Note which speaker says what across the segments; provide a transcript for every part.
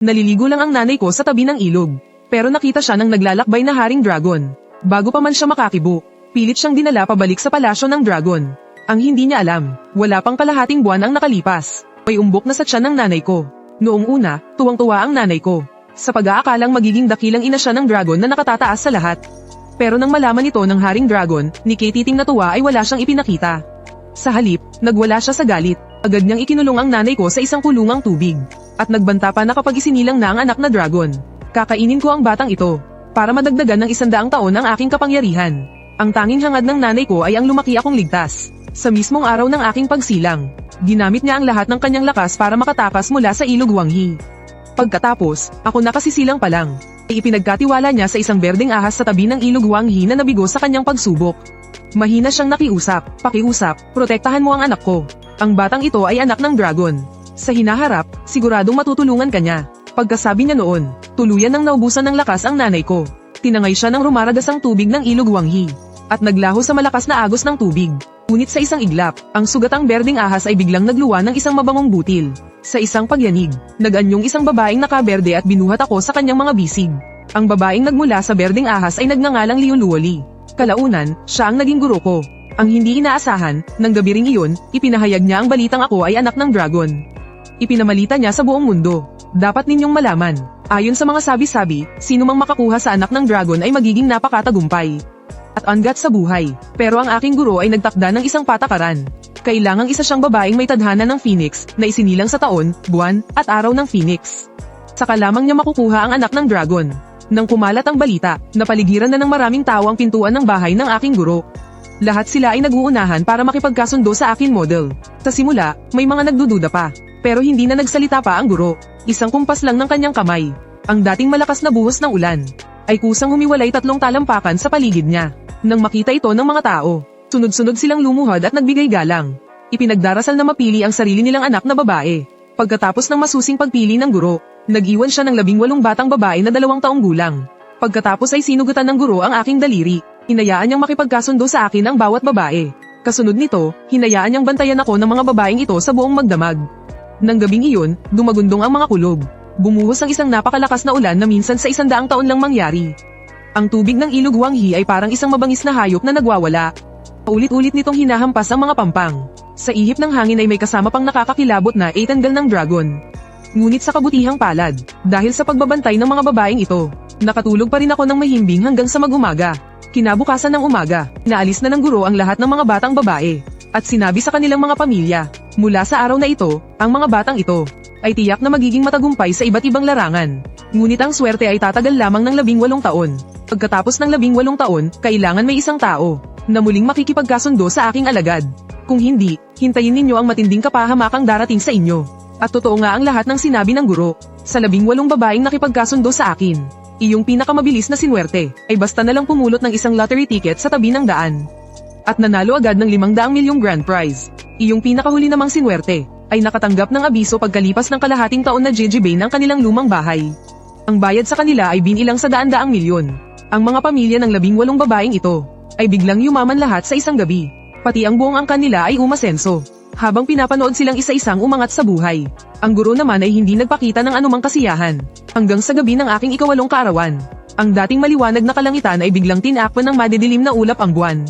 Speaker 1: Naliligo lang ang nanay ko sa tabi ng ilog. Pero nakita siya ng naglalakbay na haring dragon. Bago pa man siya makakibo, pilit siyang dinala pabalik sa palasyo ng dragon. Ang hindi niya alam, wala pang kalahating buwan ang nakalipas. May umbok na sa tiyan ng nanay ko. Noong una, tuwang-tuwa ang nanay ko. Sa pag-aakalang magiging dakilang ina siya ng dragon na nakatataas sa lahat. Pero nang malaman ito ng haring dragon, ni Katiting natuwa ay wala siyang ipinakita. Sa halip, nagwala siya sa galit. Agad niyang ikinulong ang nanay ko sa isang kulungang tubig. At nagbanta pa na kapag isinilang na ang anak na dragon, kakainin ko ang batang ito, para madagdagan ng 100 taon ang aking kapangyarihan. Ang tanging hangad ng nanay ko ay ang lumaki akong ligtas. Sa mismong araw ng aking pagsilang, ginamit niya ang lahat ng kanyang lakas para makatakas mula sa ilog Wanghi. Pagkatapos, ako nakasisilang pa lang, ay ipinagkatiwala niya sa isang berdeng ahas sa tabi ng ilog Wanghi na nabigo sa kanyang pagsubok. Mahina siyang pakiusap, protektahan mo ang anak ko. Ang batang ito ay anak ng dragon. Sa hinaharap, siguradong matutulungan ka niya. Pagkasabi niya noon, tuluyan nang naubusan ng lakas ang nanay ko. Tinangay siya ng rumaragasang tubig ng ilog Wanghi, at naglaho sa malakas na agos ng tubig. Ngunit sa isang iglap, ang sugatang berdeng ahas ay biglang nagluwa ng isang mabangong butil. Sa isang pagyanig, nag-anyong isang babaeng nakaberde at binuhat ako sa kanyang mga bisig. Ang babaeng nagmula sa berdeng ahas ay nagngangalang Liuluoli. Kalaunan, siya ang naging guro ko. Ang hindi inaasahan, nang gabi ring iyon, ipinahayag niya ang balitang ako ay anak ng dragon. Ipinamalita niya sa buong mundo. Dapat ninyong malaman, ayon sa mga sabi-sabi, sino mang makakuha sa anak ng dragon ay magiging napakatagumpay at angat sa buhay. Pero ang aking guro ay nagtakda ng isang patakaran. Kailangang isa siyang babaeng may tadhana ng phoenix na isinilang sa taon, buwan, at araw ng phoenix. Saka lamang niya makukuha ang anak ng dragon. Nang kumalat ang balita, napaligiran na ng maraming tao ang pintuan ng bahay ng aking guro. Lahat sila ay nag-uunahan para makipagkasundo sa akin model. Sa simula, may mga nagdududa pa. Pero hindi na nagsalita pa ang guro. Isang kumpas lang ng kanyang kamay. Ang dating malakas na buhos ng ulan ay kusang humiwalay 3 talampakan sa paligid niya. Nang makita ito ng mga tao, sunod-sunod silang lumuhod at nagbigay galang. Ipinagdarasal na mapili ang sarili nilang anak na babae. Pagkatapos ng masusing pagpili ng guro, nag-iwan siya ng 18 batang babae na 2 taong gulang. Pagkatapos ay sinugutan ng guro ang aking daliri. Hinayaan niyang makipagkasundo sa akin ang bawat babae. Kasunod nito, hinayaan niyang bantayan ako ng mga babaeng ito sa buong magdamag. Nang gabing iyon, dumagundong ang mga kulob. Bumuhos ang isang napakalakas na ulan na minsan sa 100 taon lang mangyari. Ang tubig ng ilog Wanghi ay parang isang mabangis na hayop na nagwawala. Paulit-ulit nitong hinahampas ang mga pampang. Sa ihip ng hangin ay may kasama pang nakakakilabot na tanggal ng dragon. Ngunit sa kabutihang palad, dahil sa pagbabantay ng mga babaeng ito, nakatulog pa rin ako ng mahimbing hanggang sa mag-umaga. Kinabukasan ng umaga, naalis na ng guro ang lahat ng mga batang babae. At sinabi sa kanilang mga pamilya, mula sa araw na ito, ang mga batang ito ay tiyak na magiging matagumpay sa iba't ibang larangan. Ngunit ang swerte ay tatagal lamang ng 18 taon. Pagkatapos ng 18 taon, kailangan may isang tao na muling makikipagkasundo sa aking alagad. Kung hindi, hintayin ninyo ang matinding kapahamakang darating sa inyo. At totoo nga ang lahat ng sinabi ng guro. Sa 18 babaeng nakipagkasundo sa akin, iyong pinakamabilis na sinwerte ay basta na lang pumulot ng isang lottery ticket sa tabi ng daan. At nanalo agad ng 500 milyong grand prize. Iyong pinakahuli namang sinwerte ay nakatanggap ng abiso pagkalipas ng kalahating taon na jejebay ng kanilang lumang bahay. Ang bayad sa kanila ay binilang sa daan-daang milyon. Ang mga pamilya ng 18 babaeng ito ay biglang yumaman lahat sa isang gabi. Pati ang buong angkan nila ay umasenso. Habang pinapanood silang isa-isang umangat sa buhay, ang guro naman ay hindi nagpakita ng anumang kasiyahan. Hanggang sa gabi ng aking 8 kaarawan, ang dating maliwanag na kalangitan ay biglang tinakpan ng madidilim na ulap ang buwan.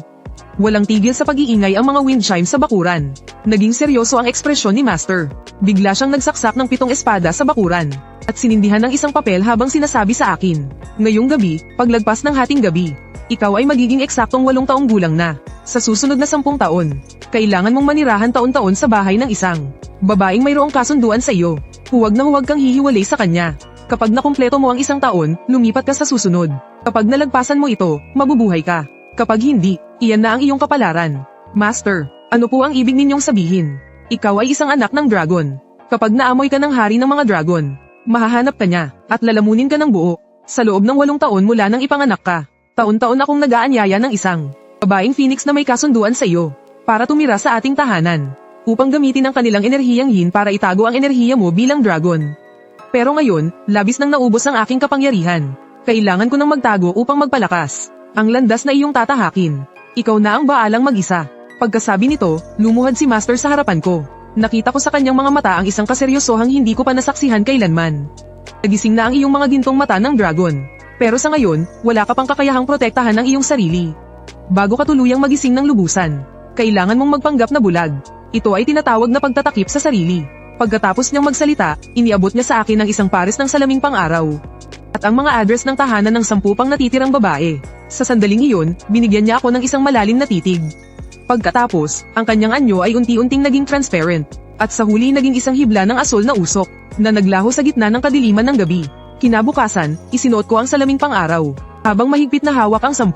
Speaker 1: Walang tigil sa pag-iingay ang mga wind chimes sa bakuran. Naging seryoso ang ekspresyon ni Master. Bigla siyang nagsaksak ng 7 espada sa bakuran, at sinindihan ng isang papel habang sinasabi sa akin, ngayong gabi, paglagpas ng hating gabi, ikaw ay magiging eksaktong 8 taong gulang na. Sa susunod na 10 taon, kailangan mong manirahan taon-taon sa bahay ng isang babaeng mayroong kasunduan sa iyo. Huwag na huwag kang hihiwalay sa kanya. Kapag nakumpleto mo ang 1 taon, lumipat ka sa susunod. Kapag nalagpasan mo ito, mabubuhay ka. Kapag hindi, iyan na ang iyong kapalaran. Master, ano po ang ibig ninyong sabihin? Ikaw ay isang anak ng dragon. Kapag naamoy ka ng hari ng mga dragon, mahahanap ka niya, at lalamunin ka ng buo. Sa loob ng 8 taon mula nang ipanganak ka, taon-taon akong nag-aanyaya ng isang babaeng phoenix na may kasunduan sa iyo, para tumira sa ating tahanan, upang gamitin ang kanilang enerhiyang yin para itago ang enerhiya mo bilang dragon. Pero ngayon, labis nang naubos ang aking kapangyarihan. Kailangan ko nang magtago upang magpalakas ang landas na iyong tatahakin. Ikaw na ang baalang mag-isa. Pagkasabi nito, lumuhad si Master sa harapan ko. Nakita ko sa kanyang mga mata ang isang kaseryosohang hindi ko pa nasaksihan kailanman. Nagising na ang iyong mga gintong mata ng dragon. Pero sa ngayon, wala ka pang kakayahang protektahan ng iyong sarili. Bago ka tuluyang magising ng lubusan, kailangan mong magpanggap na bulag. Ito ay tinatawag na pagtatakip sa sarili. Pagkatapos niyang magsalita, iniabot niya sa akin ang isang pares ng salaming pang-araw. At ang mga address ng tahanan ng 10 pang natitirang babae. Sa sandaling iyon, binigyan niya ako ng isang malalim na titig. Pagkatapos, ang kanyang anyo ay unti-unting naging transparent, at sa huli naging isang hibla ng asol na usok, na naglaho sa gitna ng kadiliman ng gabi. Kinabukasan, isinuot ko ang salaming pang-araw, habang mahigpit na hawak ang 10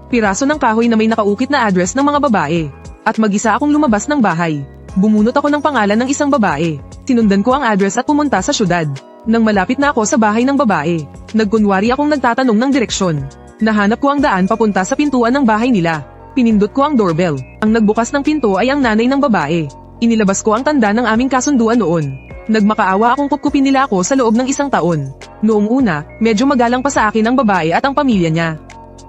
Speaker 1: piraso ng kahoy na may nakaukit na address ng mga babae. At mag-isa akong lumabas ng bahay. Bumunot ako ng pangalan ng isang babae. Sinundan ko ang address at pumunta sa syudad. Nang malapit na ako sa bahay ng babae, nagkunwari akong nagtatanong ng direksyon. Nahanap ko ang daan papunta sa pintuan ng bahay nila. Pinindot ko ang doorbell. Ang nagbukas ng pinto ay ang nanay ng babae. Inilabas ko ang tanda ng aming kasunduan noon. Nagmakaawa akong kupkupin nila ako sa loob ng 1 taon. Noong una, medyo magalang pa sa akin ang babae at ang pamilya niya.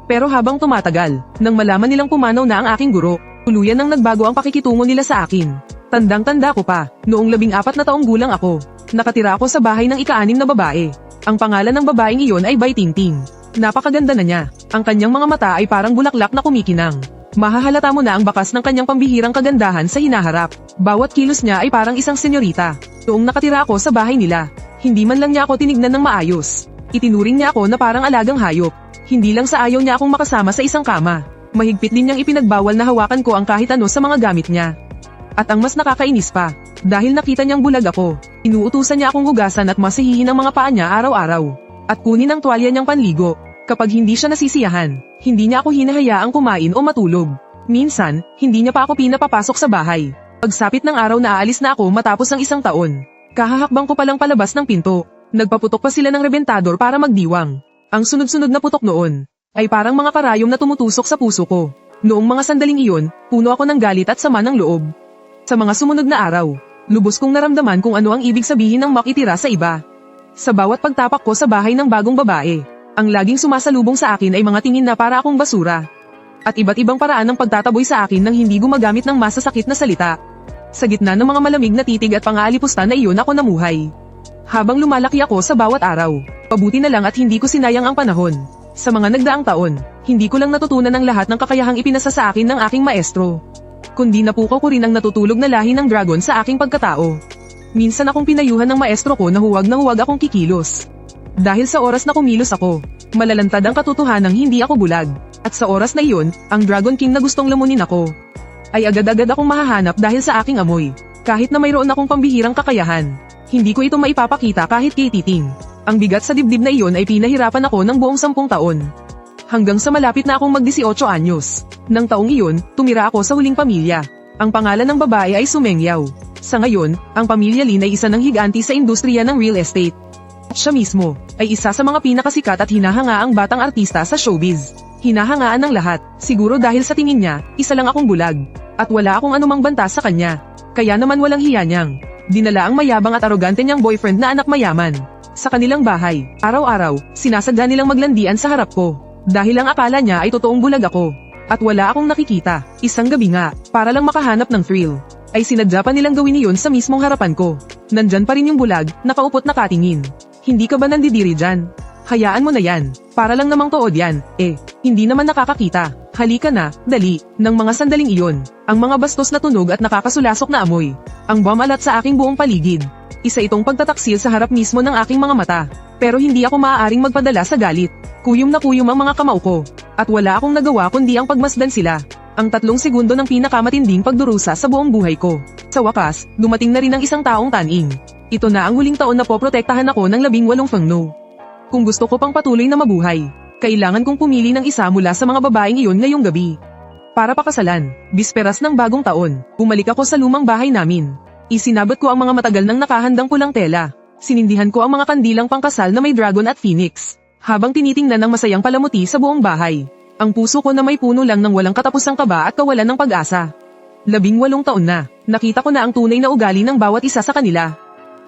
Speaker 1: Pero habang tumatagal, nang malaman nilang pumanaw na ang aking guro, tuluyan nang nagbago ang pakikitungo nila sa akin. Tandang-tanda ko pa, noong 14 na taong gulang ako, nakatira ako sa bahay ng ika-6 na babae. Ang pangalan ng babaeng iyon ay Bai Tingting. Napakaganda na niya. Ang kanyang mga mata ay parang bulaklak na kumikinang. Mahahalata mo na ang bakas ng kanyang pambihirang kagandahan sa hinaharap. Bawat kilos niya ay parang isang senyorita. Noong nakatira ako sa bahay nila, hindi man lang niya ako tinignan ng maayos. Itinuring niya ako na parang alagang hayop. Hindi lang sa ayaw niya akong makasama sa isang kama. Mahigpit din niyang ipinagbawal na hawakan ko ang kahit ano sa mga gamit niya. At ang mas nakakainis pa, dahil nakita niyang bulag ako, inuutusan niya akong hugasan at masihihin ang mga paa niya araw-araw. At kunin ang tuwalya niyang panligo. Kapag hindi siya nasisiyahan, hindi niya ako hinahayaang kumain o matulog. Minsan, hindi niya pa ako pinapapasok sa bahay. Pagsapit ng araw na aalis na ako matapos ang 1 taon. Kahahakbang ko palang palabas ng pinto. Nagpaputok pa sila ng rebentador para magdiwang. Ang sunod-sunod na putok noon, ay parang mga karayom na tumutusok sa puso ko. Noong mga sandaling iyon, puno ako ng galit at sama ng loob. Sa mga sumunod na araw, lubos kong naramdaman kung ano ang ibig sabihin ng makitira sa iba. Sa bawat pagtapak ko sa bahay ng bagong babae, ang laging sumasalubong sa akin ay mga tingin na para akong basura. At iba't ibang paraan ng pagtataboy sa akin nang hindi gumagamit ng masasakit na salita. Sa gitna ng mga malamig na titig at pang-aalipusta na iyon ako namuhay. Habang lumalaki ako sa bawat araw, pabuti na lang at hindi ko sinayang ang panahon. Sa mga nagdaang taon, hindi ko lang natutunan ang lahat ng kakayahang ipinasa sa akin ng aking maestro. Kundi napukaw ko rin ang natutulog na lahi ng dragon sa aking pagkatao. Minsan akong pinayuhan ng maestro ko na huwag akong kikilos. Dahil sa oras na kumilos ako, malalantad ang katotohanang hindi ako bulag. At sa oras na iyon, ang Dragon King na gustong lamunin ako, ay agad-agad akong mahahanap dahil sa aking amoy. Kahit na mayroon akong pambihirang kakayahan, hindi ko ito maipapakita kahit kay Titing. Ang bigat sa dibdib na iyon ay pinahirapan ako ng buong 10 taon. Hanggang sa malapit na akong mag-18 anyos. Nang taong iyon, tumira ako sa huling pamilya. Ang pangalan ng babae ay Sumengyaw. Sa ngayon, ang pamilya Lin ay isa ng higanti sa industriya ng real estate. At siya mismo, ay isa sa mga pinakasikat at hinahangaang batang artista sa showbiz. Hinahangaan ng lahat, siguro dahil sa tingin niya, isa lang akong bulag. At wala akong anumang banta sa kanya. Kaya naman walang hiya niyang dinala ang mayabang at arogante niyang boyfriend na anak mayaman. Sa kanilang bahay, araw-araw, sinasadya nilang maglandian sa harap ko. Dahil ang akala niya ay totoong bulag ako. At wala akong nakikita. Isang gabi nga, para lang makahanap ng thrill, ay sinadya pa nilang gawin iyon sa mismong harapan ko. Nandyan pa rin yung bulag, nakaupot na katingin. Hindi ka ba nandidiri dyan? Hayaan mo na yan. Para lang namang tuod yan. Hindi naman nakakakita. Halika na, dali. Nang mga sandaling iyon, ang mga bastos na tunog at nakakasulasok na amoy, ang bumalat sa aking buong paligid. Isa itong pagtataksil sa harap mismo ng aking mga mata. Pero hindi ako maaaring magpadala sa galit. Kuyom na kuyom ang mga kamao ko. At wala akong nagawa kundi ang pagmasdan sila. Ang 3 segundo ng pinakamatinding pagdurusa sa buong buhay ko. Sa wakas, dumating na rin ang isang taong taning. Ito na ang huling taon na poprotektahan ako ng 18 fangno. Kung gusto ko pang patuloy na mabuhay, kailangan kong pumili ng isa mula sa mga babaeng iyon ngayong gabi. Para pakasalan, bisperas ng bagong taon, bumalik ako sa lumang bahay namin. Isinabot ko ang mga matagal nang nakahandang pulang tela. Sinindihan ko ang mga kandilang pangkasal na may dragon at phoenix. Habang tinitingnan ng masayang palamuti sa buong bahay, ang puso ko na may puno lang ng walang katapusang kaba at kawalan ng pag-asa. 18 taon na, nakita ko na ang tunay na ugali ng bawat isa sa kanila.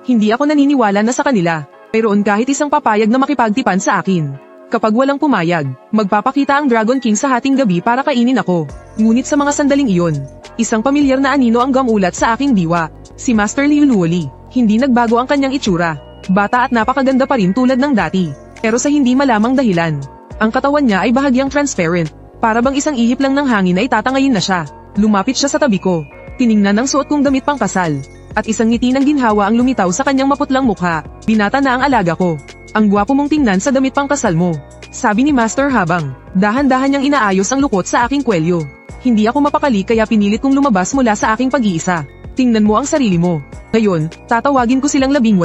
Speaker 1: Hindi ako naniniwala na sa kanila, mayroon kahit isang papayag na makipagtipan sa akin. Kapag walang pumayag, magpapakita ang Dragon King sa hating gabi para kainin ako. Ngunit sa mga sandaling iyon, isang pamilyar na anino ang gamulat sa aking diwa. Si Master Liu Luoli. Hindi nagbago ang kanyang itsura. Bata at napakaganda pa rin tulad ng dati. Pero sa hindi malamang dahilan, ang katawan niya ay bahagyang transparent. Para bang isang ihip lang ng hangin ay tatangayin na siya. Lumapit siya sa tabi ko. Tiningnan ang suot kong damit pang kasal. At isang ngiti ng ginhawa ang lumitaw sa kanyang maputlang mukha. Binata na ang alaga ko. Ang gwapo mong tingnan sa damit pang kasal mo. Sabi ni Master habang dahan-dahan niyang inaayos ang lukot sa aking kwelyo. Hindi ako mapakali kaya pinilit kong lumabas mula sa aking pag-iisa. Tingnan mo ang sarili mo. Ngayon, tatawagin ko silang 18.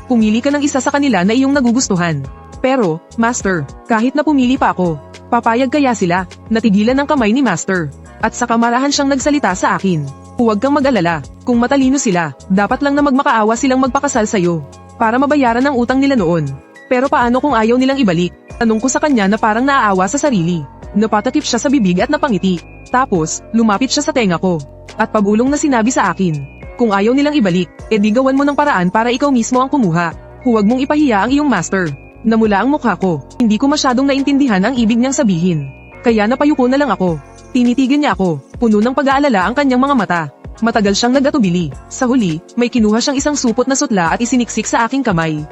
Speaker 1: Pumili ka ng isa sa kanila na iyong nagugustuhan. Pero, Master, kahit na pumili pa ako, papayag kaya sila? Natigilan ang kamay ni Master. At sa kamarahan siyang nagsalita sa akin. Huwag kang mag-alala, kung matalino sila, dapat lang na magmakaawa silang magpakasal sa'yo. Para mabayaran ang utang nila noon. Pero paano kung ayaw nilang ibalik? Tanong ko sa kanya na parang naaawa sa sarili. Napatakip siya sa bibig at napangiti. Tapos, lumapit siya sa tenga ko. At pabulong na sinabi sa akin, kung ayaw nilang ibalik, edi gawan mo ng paraan para ikaw mismo ang kumuha. Huwag mong ipahiya ang iyong master. Namula ang mukha ko, hindi ko masyadong naintindihan ang ibig niyang sabihin. Kaya napayuko na lang ako. Tinitigan niya ako, puno ng pag-aalala ang kanyang mga mata. Matagal siyang nag-atubili. Sa huli, may kinuha siyang isang supot na sutla at isiniksik sa aking kamay.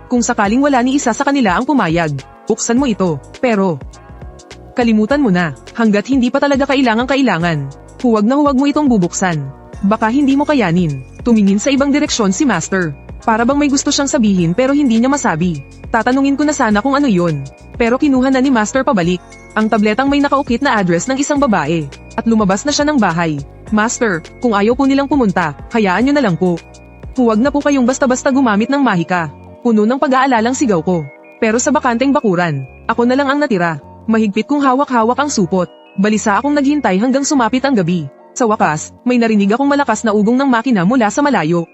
Speaker 1: Kung sakaling wala ni isa sa kanila ang pumayag, buksan mo ito, pero kalimutan mo na, hanggat hindi pa talaga kailangan. Huwag na huwag mo itong bubuksan. Baka hindi mo kayanin. Tumingin sa ibang direksyon si Master. Para bang may gusto siyang sabihin pero hindi niya masabi. Tatanungin ko na sana kung ano yon. Pero kinuha na ni Master pabalik ang tabletang may nakaukit na address ng isang babae. At lumabas na siya ng bahay. Master, kung ayaw po nilang pumunta, hayaan niyo na lang po. Huwag na po kayong basta-basta gumamit ng mahika. Puno ng pag-aalalang sigaw ko. Pero sa bakanteng bakuran, ako na lang ang natira. Mahigpit kong hawak-hawak ang supot. Balisa akong naghintay hanggang sumapit ang gabi. Sa wakas, may narinig akong malakas na ugong ng makina mula sa malayo.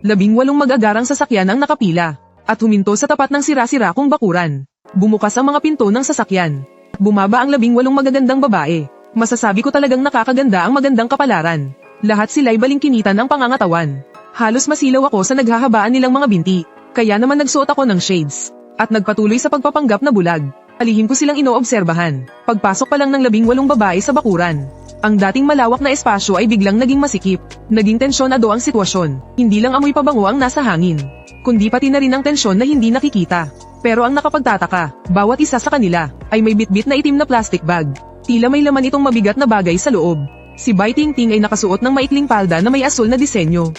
Speaker 1: 18 mag-agarang sasakyan ang nakapila. At huminto sa tapat ng sira-sira kong bakuran. Bumukas ang mga pinto ng sasakyan. Bumaba ang 18 magagandang babae. Masasabi ko talagang nakakaganda ang magandang kapalaran. Lahat sila'y balingkinitan ang pangangatawan. Halos masilaw ako sa naghahabaan nilang mga binti. Kaya naman nagsuot ako ng shades. At nagpatuloy sa pagpapanggap na bulag. Alihim ko silang inoobserbahan. Pagpasok pa lang ng 18 babae sa bakuran. Ang dating malawak na espasyo ay biglang naging masikip. Naging tensyonado ang sitwasyon. Hindi lang amoy pabango ang nasa hangin. Kundi pati na rin ang tensyon na hindi nakikita. Pero ang nakapagtataka, bawat isa sa kanila ay may bitbit na itim na plastic bag. Tila may laman itong mabigat na bagay sa loob. Si Bai Tingting ay nakasuot ng maikling palda na may asul na disenyo.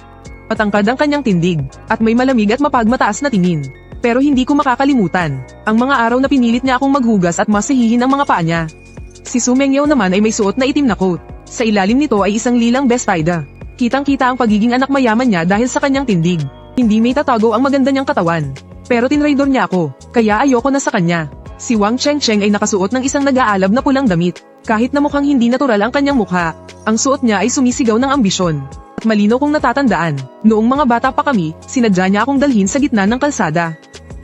Speaker 1: Matangkad ang kanyang tindig, at may malamig at mapagmataas na tingin. Pero hindi ko makakalimutan ang mga araw na pinilit niya akong maghugas at masihihin ang mga paa niya. Si Su Mengyaw naman ay may suot na itim na coat. Sa ilalim nito ay isang lilang bestida. Kitang-kita ang pagiging anak mayaman niya dahil sa kanyang tindig. Hindi may tatago ang maganda niyang katawan. Pero tinraidor niya ako, kaya ayoko na sa kanya. Si Wang Chengcheng ay nakasuot ng isang nag-aalab na pulang damit. Kahit na mukhang hindi natural ang kanyang mukha, ang suot niya ay sumisigaw ng ambisyon. At malino kong natatandaan, noong mga bata pa kami, sinadya niya akong dalhin sa gitna ng kalsada.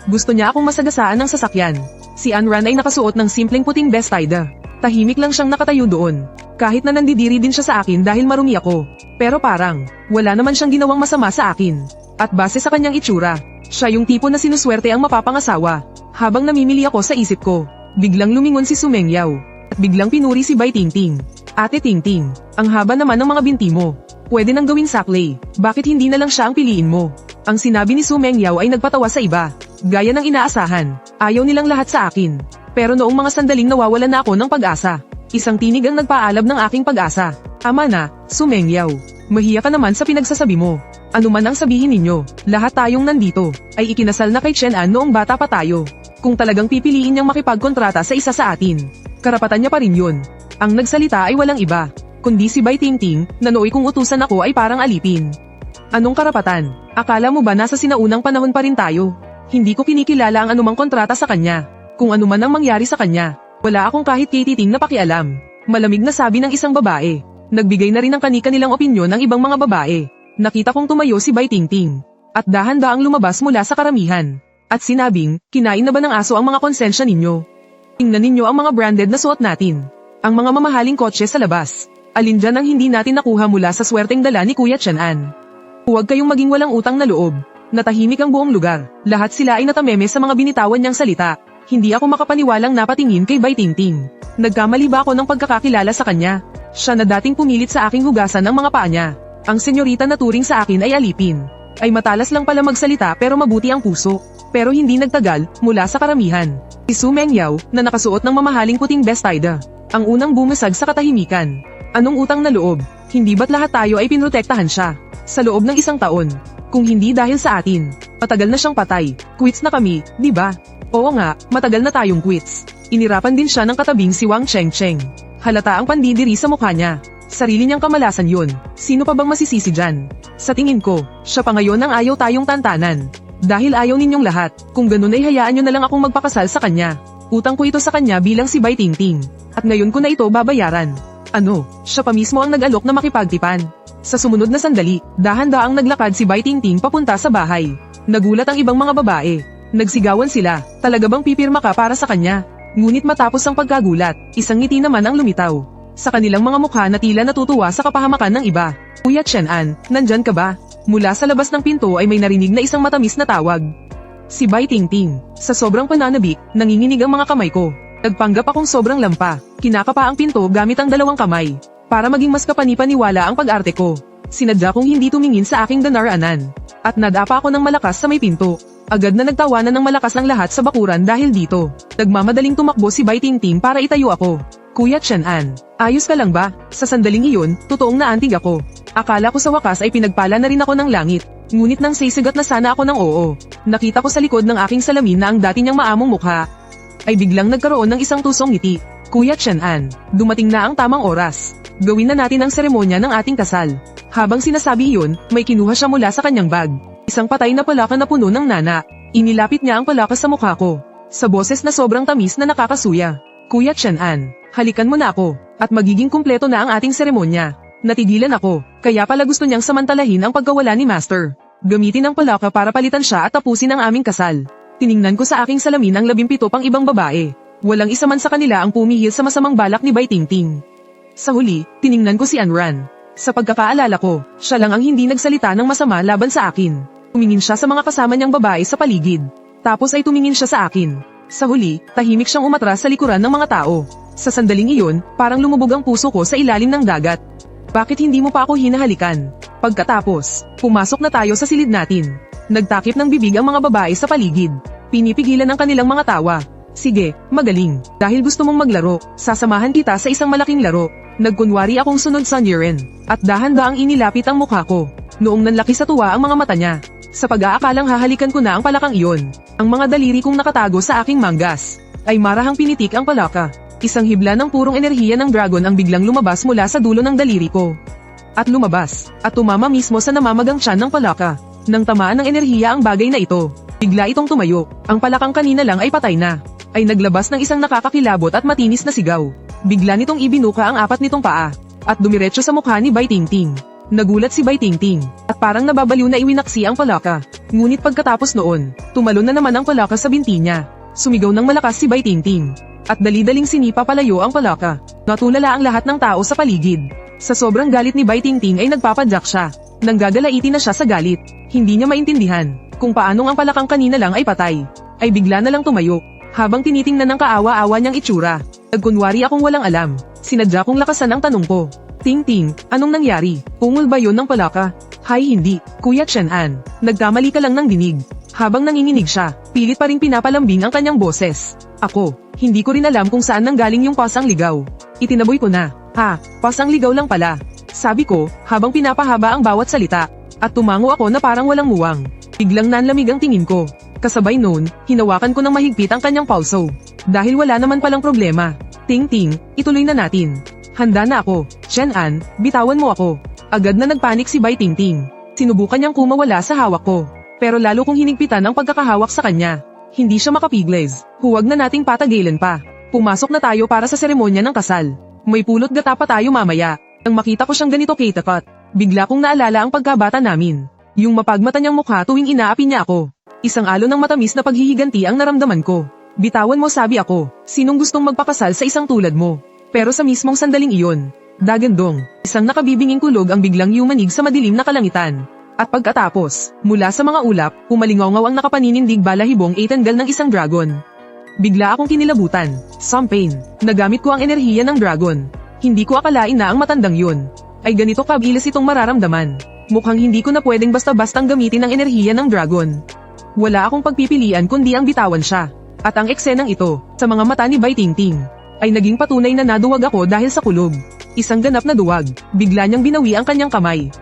Speaker 1: Gusto niya akong masagasaan ng sasakyan. Si Anran ay nakasuot ng simpleng puting bestida. Tahimik lang siyang nakatayo doon. Kahit na nandidiri din siya sa akin dahil marumi ako. Pero parang, wala naman siyang ginawang masama sa akin. At base sa kanyang itsura, siya yung tipo na sinuswerte ang mapapangasawa. Habang namimili ako sa isip ko, biglang lumingon si Su Mengyaw. At biglang pinuri si Bai Tingting. Ate Tingting, ang haba naman ng mga binti mo. Pwede nang gawin saklay. Bakit hindi na lang siya ang piliin mo? Ang sinabi ni Su Mengyaw ay nagpatawa sa iba. Gaya ng inaasahan, ayaw nilang lahat sa akin. Pero noong mga sandaling nawawalan na ako ng pag-asa, isang tinig ang nagpaalab ng aking pag-asa. Ama na, Su Mengyaw. Mahiya ka naman sa pinagsasabi mo. Ano man ang sabihin ninyo, lahat tayong nandito, ay ikinasal na kay Chen An noong bata pa tayo. Kung talagang pipiliin niyang makipagkontrata sa isa sa atin, karapatan niya pa rin yun. Ang nagsalita ay walang iba, kundi si Bai Tingting, na nooy kung utusan ako ay parang alipin. Anong karapatan? Akala mo ba nasa sinaunang panahon pa rin tayo? Hindi ko kinikilala ang anumang kontrata sa kanya. Kung ano man ang mangyari sa kanya, wala akong kahit kititing na pakialam. Malamig na sabi ng isang babae. Nagbigay na rin ng kani-kanilang opinyon ng ibang mga babae. Nakita kong tumayo si Bai Tingting. At dahan-daang lumabas mula sa karamihan. At sinabing, kinain na ba ng aso ang mga konsensya ninyo? Tingnan ninyo ang mga branded na suot natin. Ang mga mamahaling kotse sa labas. Alin dyan ang hindi natin nakuha mula sa swerteng dala ni Kuya Chen An? Huwag kayong maging walang utang na loob. Natahimik ang buong lugar. Lahat sila ay natameme sa mga binitawan niyang salita. Hindi ako makapaniwalang napatingin kay Bai Tingting. Nagkamali ba ako ng pagkakakilala sa kanya? Siya na dating pumilit sa aking hugasan ng mga paa niya. Ang senyorita na turing sa akin ay alipin. Ay matalas lang pala magsalita pero mabuti ang puso. Pero hindi nagtagal, mula sa karamihan. Si Su Mengyao, na nakasuot ng mamahaling puting bestida, ang unang bumasag sa katahimikan. Anong utang na loob? Hindi ba't lahat tayo ay pinrotektahan siya? Sa loob ng 1 taon. Kung hindi dahil sa atin, matagal na siyang patay. Quits na kami, di ba? Oo nga, matagal na tayong quits. Inirapan din siya ng katabing si Wang Chengcheng. Halata ang pandidiri sa mukha niya. Sarili niyang kamalasan yun. Sino pa bang masisisi dyan? Sa tingin ko, siya pa ngayon ang ayaw tayong tantanan. Dahil ayaw ninyong lahat, kung ganun ay hayaan nyo na lang akong magpakasal sa kanya. Utang ko ito sa kanya bilang si Bai Tingting. At ngayon ko na ito babayaran. Ano, siya pa mismo ang nag-alok na makipagtipan. Sa sumunod na sandali, dahan-daang naglakad si Bai Tingting papunta sa bahay. Nagulat ang ibang mga babae. Nagsigawan sila, talaga bang pipirma ka para sa kanya? Ngunit matapos ang pagkagulat, isang ngiti naman ang lumitaw. Sa kanilang mga mukha na tila natutuwa sa kapahamakan ng iba. Kuya Chen-an, nandyan ka ba? Mula sa labas ng pinto ay may narinig na isang matamis na tawag. Si Bai Tingting. Sa sobrang pananabik, nanginginig ang mga kamay ko. Nagpanggap akong sobrang lampa. Kinakapa ang pinto gamit ang 2 kamay. Para maging mas kapani-paniwala ang pag-arte ko. Sinadya kong hindi tumingin sa aking danaranan. At nadapa ako ng malakas sa may pinto. Agad na nagtawanan ng malakas ang lahat sa bakuran dahil dito. Nagmamadaling tumakbo si Bai Tingting para itayo ako. Kuya Chen-an, ayos ka lang ba? Sa sandaling iyon, totoong naantig ako. Akala ko sa wakas ay pinagpala na rin ako ng langit. Ngunit nang sisigat na sana ako ng oo, nakita ko sa likod ng aking salamin na ang dati niyang maamong mukha ay biglang nagkaroon ng isang tusong ngiti. Kuya Chen-an, dumating na ang tamang oras. Gawin na natin ang seremonya ng ating kasal. Habang sinasabi iyon, may kinuha siya mula sa kanyang bag. Isang patay na palaka na puno ng nana. Inilapit niya ang palaka sa mukha ko. Sa boses na sobrang tamis na nakakasuya. Kuya Chen-an, halikan mo na ako, at magiging kumpleto na ang ating seremonya. Natigilan ako, kaya pala gusto niyang samantalahin ang pagkawala ni Master. Gamitin ang palaka para palitan siya at tapusin ang aming kasal. Tiningnan ko sa aking salamin ang 17 pang ibang babae. Walang isa man sa kanila ang pumihil sa masamang balak ni Bai Tingting. Sa huli, tiningnan ko si Anran. Sa pagkakaalala ko, siya lang ang hindi nagsalita ng masama laban sa akin. Tumingin siya sa mga kasama niyang babae sa paligid. Tapos ay tumingin siya sa akin. Sa huli, tahimik siyang umatras sa likuran ng mga tao. Sa sandaling iyon, parang lumubog ang puso ko sa ilalim ng dagat. Bakit hindi mo pa ako hinahalikan? Pagkatapos, pumasok na tayo sa silid natin. Nagtakip ng bibig ang mga babae sa paligid. Pinipigilan ang kanilang mga tawa. Sige, magaling. Dahil gusto mong maglaro, sasamahan kita sa isang malaking laro. Nagkunwari akong sunod sa Niren, at dahan-daang inilapit ang mukha ko. Noong nanlaki sa tuwa ang mga mata niya. Sa pag-aakalang hahalikan ko na ang palakang iyon, ang mga daliri kong nakatago sa aking manggas, ay marahang pinitik ang palaka. Isang hibla ng purong enerhiya ng dragon ang biglang lumabas mula sa dulo ng daliri ko. At lumabas, at tumama mismo sa namamagang tiyan ng palaka. Nang tamaan ng enerhiya ang bagay na ito, bigla itong tumayo. Ang palakang kanina lang ay patay na. Ay naglabas ng isang nakakakilabot at matinis na sigaw. Bigla nitong ibinuka ang 4 nitong paa, at dumiretso sa mukha ni Bai Tingting. Nagulat si Bai Tingting, at parang nababaliw na iwinaksi ang palaka. Ngunit pagkatapos noon, tumalon na naman ang palaka sa binti niya. Sumigaw ng malakas si Bai Tingting. At dali-daling sinipa palayo ang palaka. Natulala ang lahat ng tao sa paligid. Sa sobrang galit ni Bai Tingting ay nagpapadyak siya. Nanggagalaitin na siya sa galit. Hindi niya maintindihan kung paanong ang palakang kanina lang ay patay. Ay bigla na lang tumayo. Habang tinitingnan ng kaawa-awa niyang itsura, nagkunwari akong walang alam. Sinadya kong lakasan ang tanong ko. Tingting, anong nangyari? Ungol ba yon ng palaka? Hay hindi, Kuya Chen-an. Nagkamali ka lang ng dinig. Habang nanginginig siya, pilit pa ring pinapalambing ang kanyang boses. Ako, hindi ko rin alam kung saan nanggaling yung pasang ligaw. Itinaboy ko na. Ha, pasang ligaw lang pala. Sabi ko, habang pinapahaba ang bawat salita. At tumango ako na parang walang muwang. Biglang nanlamig ang tingin ko. Kasabay noon, hinawakan ko ng mahigpit ang kanyang pulso. Dahil wala naman palang problema. Tingting, ituloy na natin. Handa na ako. Chen-an, bitawan mo ako. Agad na nagpanik si Bai Tingting. Sinubukan niyang kumawala sa hawak ko. Pero lalo kong hinigpitan ang pagkakahawak sa kanya. Hindi siya makapigles. Huwag na nating patagilan pa. Pumasok na tayo para sa seremonya ng kasal. May pulot gata pa tayo mamaya. Nang makita ko siyang ganito katakat, bigla kong naalala ang pagkabata namin. Yung mapagmata niyang mukha tuwing inaapi niya ako. Isang alon ng matamis na paghihiganti ang naramdaman ko. Bitawan mo, sabi ako. Sinong gustong magpakasal sa isang tulad mo? Pero sa mismong sandaling iyon, dagandong, isang nakabibinging kulog ang biglang yumanig sa madilim na kalangitan. At pagkatapos, mula sa mga ulap, umalingaw ang nakapaninindig balahibong tanggal ng isang dragon. Bigla akong kinilabutan. Champagne. Nagamit ko ang enerhiya ng dragon. Hindi ko akalain na ang matandang yun ay ganito kabilis itong mararamdaman. Mukhang hindi ko na pwedeng basta-bastang gamitin ang enerhiya ng dragon. Wala akong pagpipilian kundi ang bitawan siya. At ang eksenang ito, sa mga mata ni Bai Tingting, ay naging patunay na naduwag ako dahil sa kulog. Isang ganap na duwag, bigla niyang binawi ang kanyang kamay.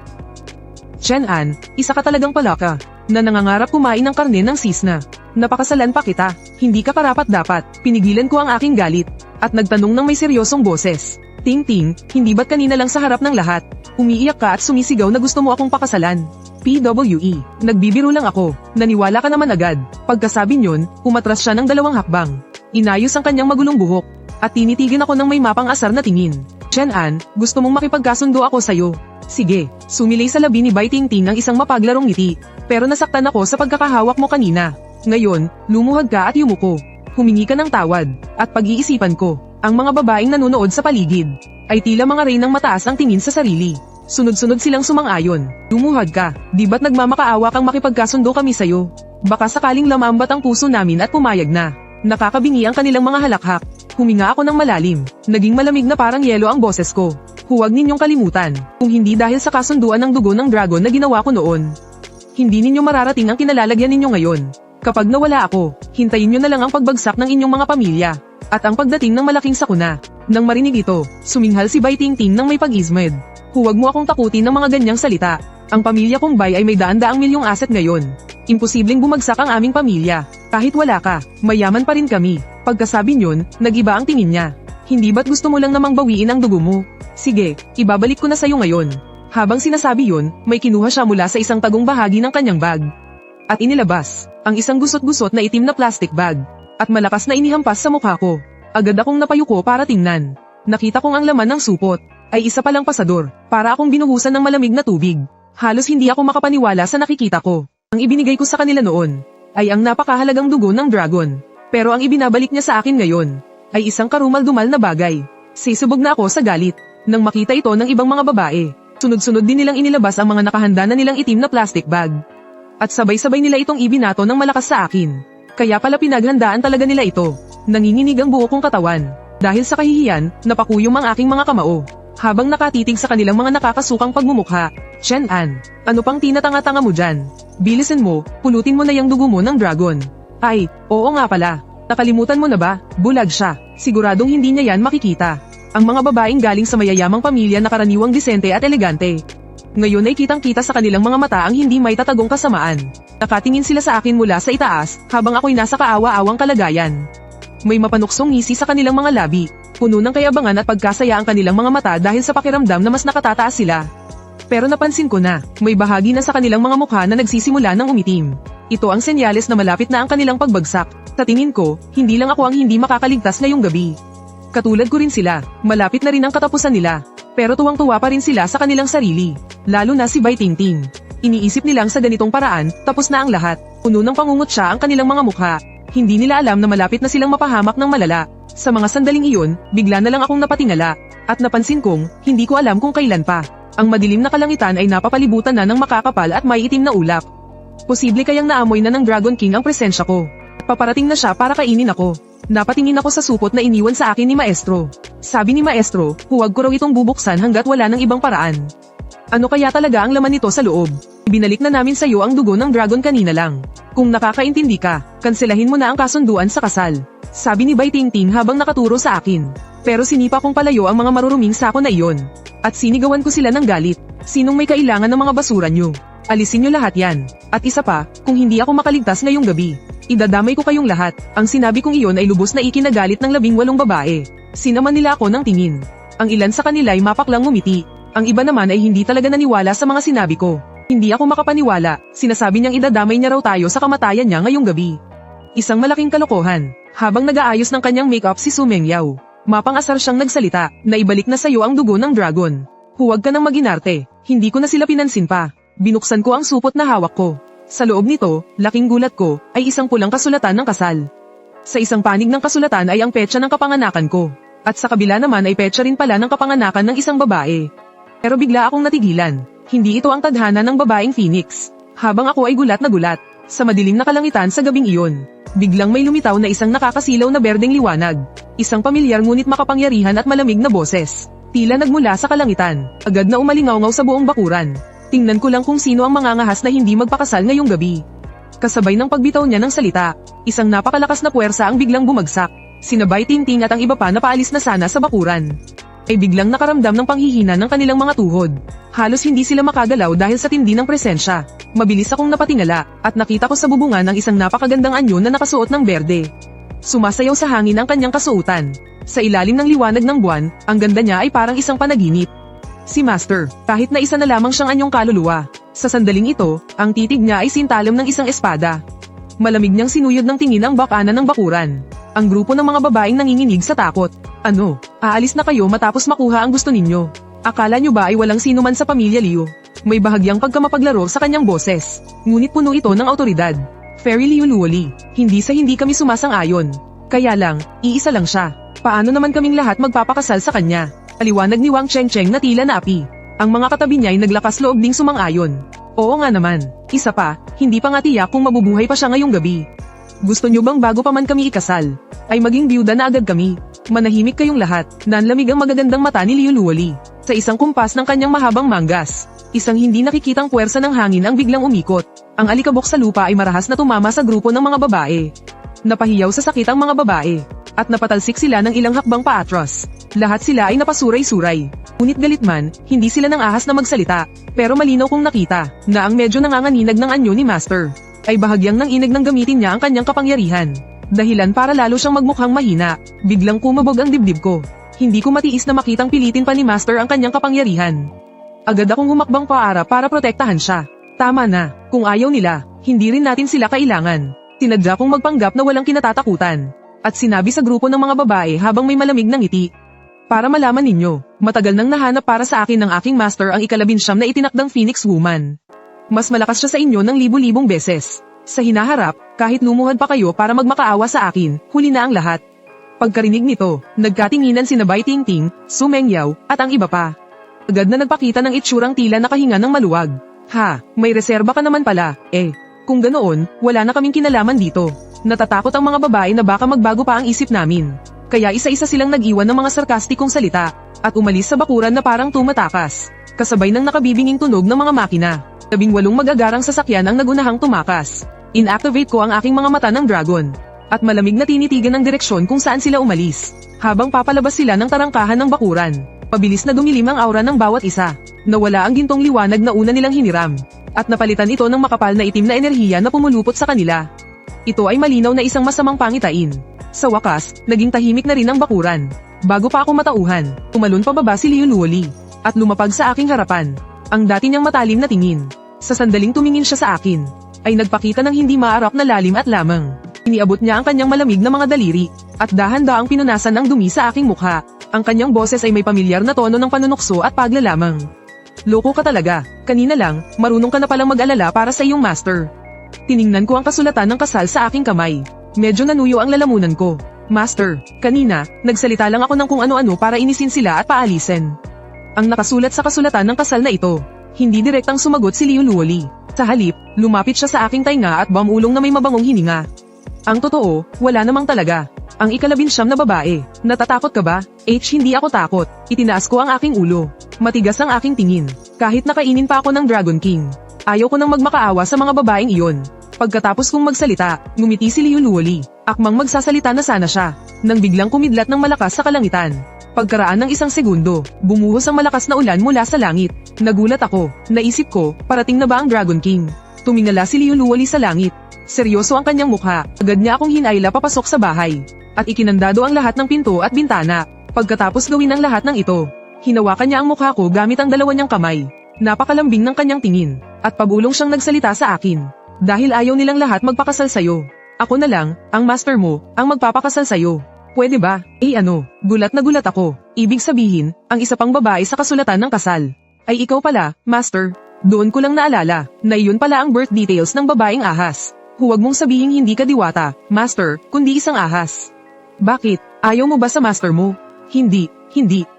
Speaker 1: Chen An, isa ka talagang palaka, na nangangarap kumain ng karne ng sisna. Napakasalan pa kita, hindi ka karapat-dapat. Pinigilan ko ang aking galit, at nagtanong ng may seryosong boses. Ting-ting, hindi ba't kanina lang sa harap ng lahat? Umiiyak ka at sumisigaw na gusto mo akong pakasalan. PWE, nagbibiro lang ako, naniwala ka naman agad. Pagkasabi niyon, umatras siya ng 2 hakbang. Inayos ang kanyang magulong buhok, at tinitigin ako ng may mapang-asar na tingin. Chen An, gusto mong makipagkasundo ako sa'yo? Sige, sumilay sa labi ni Bai Tingting ng isang mapaglarong ngiti, pero nasaktan ako sa pagkakahawak mo kanina. Ngayon, lumuhod ka at yumuko. Humingi ka ng tawad, at pag-iisipan ko, ang mga babaeng nanonood sa paligid, ay tila mga reynang mataas ang tingin sa sarili. Sunod-sunod silang sumang-ayon. Lumuhod ka, di ba't nagmamakaawa kang makipagkasundo kami sa'yo? Baka sakaling lamambat ang puso namin at pumayag na. Nakakabingi ang kanilang mga halakhak. Huminga ako ng malalim. Naging malamig na parang yelo ang boses ko. Huwag ninyong kalimutan, kung hindi dahil sa kasunduan ng dugo ng dragon na ginawa ko noon, hindi ninyo mararating ang kinalalagyan ninyo ngayon. Kapag nawala ako, hintayin nyo na lang ang pagbagsak ng inyong mga pamilya, at ang pagdating ng malaking sakuna. Nang marinig ito, suminghal si Bai Tingting ng may pag-ismed. Huwag mo akong takutin ng mga ganyang salita. Ang pamilya kong Bai ay may daan-daang milyong asset ngayon. Imposibleng bumagsak ang aming pamilya. Kahit wala ka, mayaman pa rin kami. Pagkasabi niyon, nag-iba ang tingin niya. Hindi ba't gusto mo lang namang bawiin ang dugo mo? Sige, ibabalik ko na sa'yo ngayon. Habang sinasabi yun, may kinuha siya mula sa isang tagong bahagi ng kanyang bag. At inilabas, ang isang gusot-gusot na itim na plastic bag. At malakas na inihampas sa mukha ko. Agad akong napayuko para tingnan. Nakita kong ang laman ng supot ay isa palang pasador, para akong binuhusan ng malamig na tubig. Halos hindi ako makapaniwala sa nakikita ko. Ang ibinigay ko sa kanila noon ay ang napakahalagang dugo ng dragon. Pero ang ibinabalik niya sa akin ngayon ay isang karumal-dumal na bagay. Sisubog na ako sa galit nang makita ito ng ibang mga babae. Sunod-sunod din nilang inilabas ang mga nakahanda na nilang itim na plastic bag. At sabay-sabay nila itong ibinato ng malakas sa akin. Kaya pala pinaghandaan talaga nila ito. Nanginginig ang buo kong katawan. Dahil sa kahihiyan, napakuyom ang aking mga kamao. Habang nakatitig sa kanilang mga nakakasukang pagmumukha. Chen An, ano pang tinatanga-tanga mo dyan? Bilisan mo, pulutin mo na yung dugo mo ng dragon. Ay, oo nga pala. Nakalimutan mo na ba? Bulag siya. Siguradong hindi niya yan makikita. Ang mga babaeng galing sa mayayamang pamilya na karaniwang disente at elegante. Ngayon ay kitang-kita sa kanilang mga mata ang hindi may tatagong kasamaan. Nakatingin sila sa akin mula sa itaas, habang ako'y nasa kaawa-awang kalagayan. May mapanuksong ngisi sa kanilang mga labi, puno ng kayabangan at pagkasaya ang kanilang mga mata dahil sa pakiramdam na mas nakatataas sila. Pero napansin ko na, may bahagi na sa kanilang mga mukha na nagsisimula ng umitim. Ito ang senyales na malapit na ang kanilang pagbagsak. Sa tingin ko, hindi lang ako ang hindi makakaligtas ngayong gabi. Katulad ko rin sila, malapit na rin ang katapusan nila. Pero tuwang-tuwa pa rin sila sa kanilang sarili. Lalo na si Bai Tingting. Iniisip nilang sa ganitong paraan, tapos na ang lahat. Puno ng pangungutya ang kanilang mga mukha. Hindi nila alam na malapit na silang mapahamak ng malala. Sa mga sandaling iyon, bigla na lang akong napatingala. At napansin kong, hindi ko alam kung kailan pa. Ang madilim na kalangitan ay napapalibutan na ng makakapal at may itim na ulap. Posible kayang naamoy na ng Dragon King ang presensya ko. Paparating na siya para kainin ako. Napatingin ako sa supot na iniwan sa akin ni Maestro. Sabi ni Maestro, huwag ko raw itong bubuksan hanggat wala ng ibang paraan. Ano kaya talaga ang laman nito sa loob? Ibinalik na namin sa iyo ang dugo ng dragon kanina lang. Kung nakakaintindi ka, kanselahin mo na ang kasunduan sa kasal. Sabi ni Bai Tingting habang nakaturo sa akin. Pero sinipa kong palayo ang mga maruruming sako na iyon. At sinigawan ko sila ng galit. Sinong may kailangan ng mga basura nyo? Alisin nyo lahat yan. At isa pa, kung hindi ako makaligtas ngayong gabi, idadamay ko kayong lahat. Ang sinabi kong iyon ay lubos na ikinagalit ng 18 babae. Sinaman nila ako ng tingin. Ang ilan sa kanila ay mapaklang ngumiti. Ang iba naman ay hindi talaga naniwala sa mga sinabi ko. Hindi ako makapaniwala, sinasabi niyang idadamay niya raw tayo sa kamatayan niya ngayong gabi. Isang malaking kalokohan. Habang nag-aayos ng kanyang makeup si Su Mengyao, mapang-asar siyang nagsalita, na ibalik na sayo ang dugo ng dragon. Huwag ka nang maginarte, hindi ko na sila pinansin pa. Binuksan ko ang supot na hawak ko. Sa loob nito, laking gulat ko, ay isang pulang kasulatan ng kasal. Sa isang panig ng kasulatan ay ang petsa ng kapanganakan ko. At sa kabila naman ay petsa rin pala ng kapanganakan ng isang babae. Pero bigla akong natigilan. Hindi ito ang tadhana ng babaeng Phoenix. Habang ako ay gulat na gulat, sa madilim na kalangitan sa gabing iyon, biglang may lumitaw na isang nakakasilaw na berdeng liwanag. Isang pamilyar ngunit makapangyarihan at malamig na boses. Tila nagmula sa kalangitan, agad na umalingaw-ngaw sa buong bakuran. Tingnan ko lang kung sino ang mangangahas na hindi magpakasal ngayong gabi. Kasabay ng pagbitaw niya ng salita, isang napakalakas na puwersa ang biglang bumagsak. Sinabay Tingting at ang iba pa na paalis na sana sa bakuran ay biglang nakaramdam ng panghihina ng kanilang mga tuhod. Halos hindi sila makagalaw dahil sa tindi ng presensya. Mabilis akong napatingala at nakita ko sa bubungan ng isang napakagandang anyo na nakasuot ng berde. Sumasayaw sa hangin ang kanyang kasuotan. Sa ilalim ng liwanag ng buwan, ang ganda niya ay parang isang panaginip. Si Master, kahit na isa na lamang siyang anyong kaluluwa. Sa sandaling ito, ang titig niya ay sintalim ng isang espada. Malamig niyang sinuyod ng tingin ang bakana ng bakuran. Ang grupo ng mga babaeng nanginginig sa takot. Ano, aalis na kayo matapos makuha ang gusto ninyo? Akala niyo ba ay walang sino man sa pamilya Liu? May bahagyang pagkamapaglaro sa kanyang boses. Ngunit puno ito ng autoridad. Fairy Liu Luoli, hindi sa hindi kami sumasang-ayon. Kaya lang, iisa lang siya. Paano naman kaming lahat magpapakasal sa kanya? Aliwanag ni Wang Chengcheng na tila naapi. Ang mga katabi niya ay naglakas loob ding sumang-ayon. Oo nga naman, isa pa, hindi pa nga tiyak kung mabubuhay pa siya ngayong gabi. Gusto niyo bang bago pa man kami ikasal, ay maging biyuda na agad kami? Manahimik kayong lahat, nanlamig ang magagandang mata ni Liu Luoli. Sa isang kumpas ng kanyang mahabang manggas, isang hindi nakikitang puwersa ng hangin ang biglang umikot. Ang alikabok sa lupa ay marahas na tumama sa grupo ng mga babae. Napahiyaw sa sakit ang mga babae, at napatalsik sila ng ilang hakbang paatras. Lahat sila ay napasuray-suray. Ngunit galit man, hindi sila nang ahas na magsalita, pero malinaw kong nakita na ang medyo nanganganinag ng anyo ni Master ay bahagyang nang inag ng gamitin niya ang kanyang kapangyarihan. Dahilan para lalo siyang magmukhang mahina, biglang kumabog ang dibdib ko. Hindi ko matiis na makitang pilitin pa ni Master ang kanyang kapangyarihan. Agad akong humakbang paara para protektahan siya. Tama na, kung ayaw nila, hindi rin natin sila kailangan. Tinadya kong magpanggap na walang kinatatakutan. At sinabi sa grupo ng mga babae habang may malamig na ngiti. Para malaman ninyo, matagal nang nahanap para sa akin ng aking Master ang ika-19 na itinakdang Phoenix Woman. Mas malakas siya sa inyo ng libu-libong beses. Sa hinaharap, kahit lumuhad pa kayo para magmakaawa sa akin, huli na ang lahat. Pagkarinig nito, nagkatinginan sina Bai Tingting, Su Mengyao, at ang iba pa. Agad na nagpakita ng itsurang tila nakahinga ng maluwag. Ha, may reserba ka naman pala, Kung ganoon, wala na kaming kinalaman dito. Natatakot ang mga babae na baka magbago pa ang isip namin. Kaya isa-isa silang nag-iwan ng mga sarkastikong salita, at umalis sa bakuran na parang tumatakas. Kasabay ng nakabibinging tunog ng mga makina. 18 magagarang sasakyan ang nagunahang tumakas. Inactivate ko ang aking mga mata ng dragon. At malamig na tinitigan ng direksyon kung saan sila umalis. Habang papalabas sila ng tarangkahan ng bakuran. Pabilis na dumilim ang aura ng bawat isa. Nawala ang gintong liwanag na una nilang hiniram. At napalitan ito ng makapal na itim na enerhiya na pumulupot sa kanila. Ito ay malinaw na isang masamang pangitain. Sa wakas, naging tahimik na rin ang bakuran. Bago pa ako matauhan, tumalon pababa si Liu Luoli. At lumapag sa aking harapan. Ang dati niyang matalim na tingin. Sa sandaling tumingin siya sa akin, ay nagpakita ng hindi maaarap na lalim at lamang. Iniabot niya ang kanyang malamig na mga daliri, at dahan-daang pinunasan ng dumi sa aking mukha. Ang kanyang boses ay may pamilyar na tono ng panunukso at paglalamang. Loko ka talaga, kanina lang, marunong ka na palang mag-alala para sa iyong Master. Tiningnan ko ang kasulatan ng kasal sa aking kamay. Medyo nanuyo ang lalamunan ko. Master, kanina, nagsalita lang ako ng kung ano-ano para inisin sila at paalisin. Ang nakasulat sa kasulatan ng kasal na ito, hindi direktang sumagot si Liu Luoli. Sa halip, lumapit siya sa aking tainga at bamulong na may mabangong hininga. Ang totoo, wala namang talaga. Ang ika-19 na babae, natatakot ka ba? Hindi ako takot. Itinaas ko ang aking ulo. Matigas ang aking tingin. Kahit nakainin pa ako ng Dragon King. Ayaw ko nang magmakaawa sa mga babaeng iyon. Pagkatapos kong magsalita, ngumiti si Liu Luoli. Akmang magsasalita na sana siya, nang biglang kumidlat ng malakas sa kalangitan. Pagkaraan ng isang segundo, bumuhos ang malakas na ulan mula sa langit. Nagulat ako, naisip ko, parating na ba ang Dragon King? Tumingala si Liu Luoli sa langit. Seryoso ang kanyang mukha, agad niya akong hinayla papasok sa bahay. At ikinandado ang lahat ng pinto at bintana. Pagkatapos gawin ang lahat ng ito, hinawakan niya ang mukha ko gamit ang dalawa niyang kamay. Napakalambing ng kanyang tingin, at pabulong siyang nagsalita sa akin. Dahil ayaw nilang lahat magpakasal sa'yo. Ako na lang, ang Master mo, ang magpapakasal sa'yo. Pwede ba? Gulat na gulat ako. Ibig sabihin, ang isa pang babae sa kasulatan ng kasal ay ikaw pala, Master. Doon ko lang naalala na iyon pala ang birth details ng babaeng ahas. Huwag mong sabihing hindi ka diwata, Master, kundi isang ahas. Bakit? Ayaw mo ba sa Master mo? Hindi.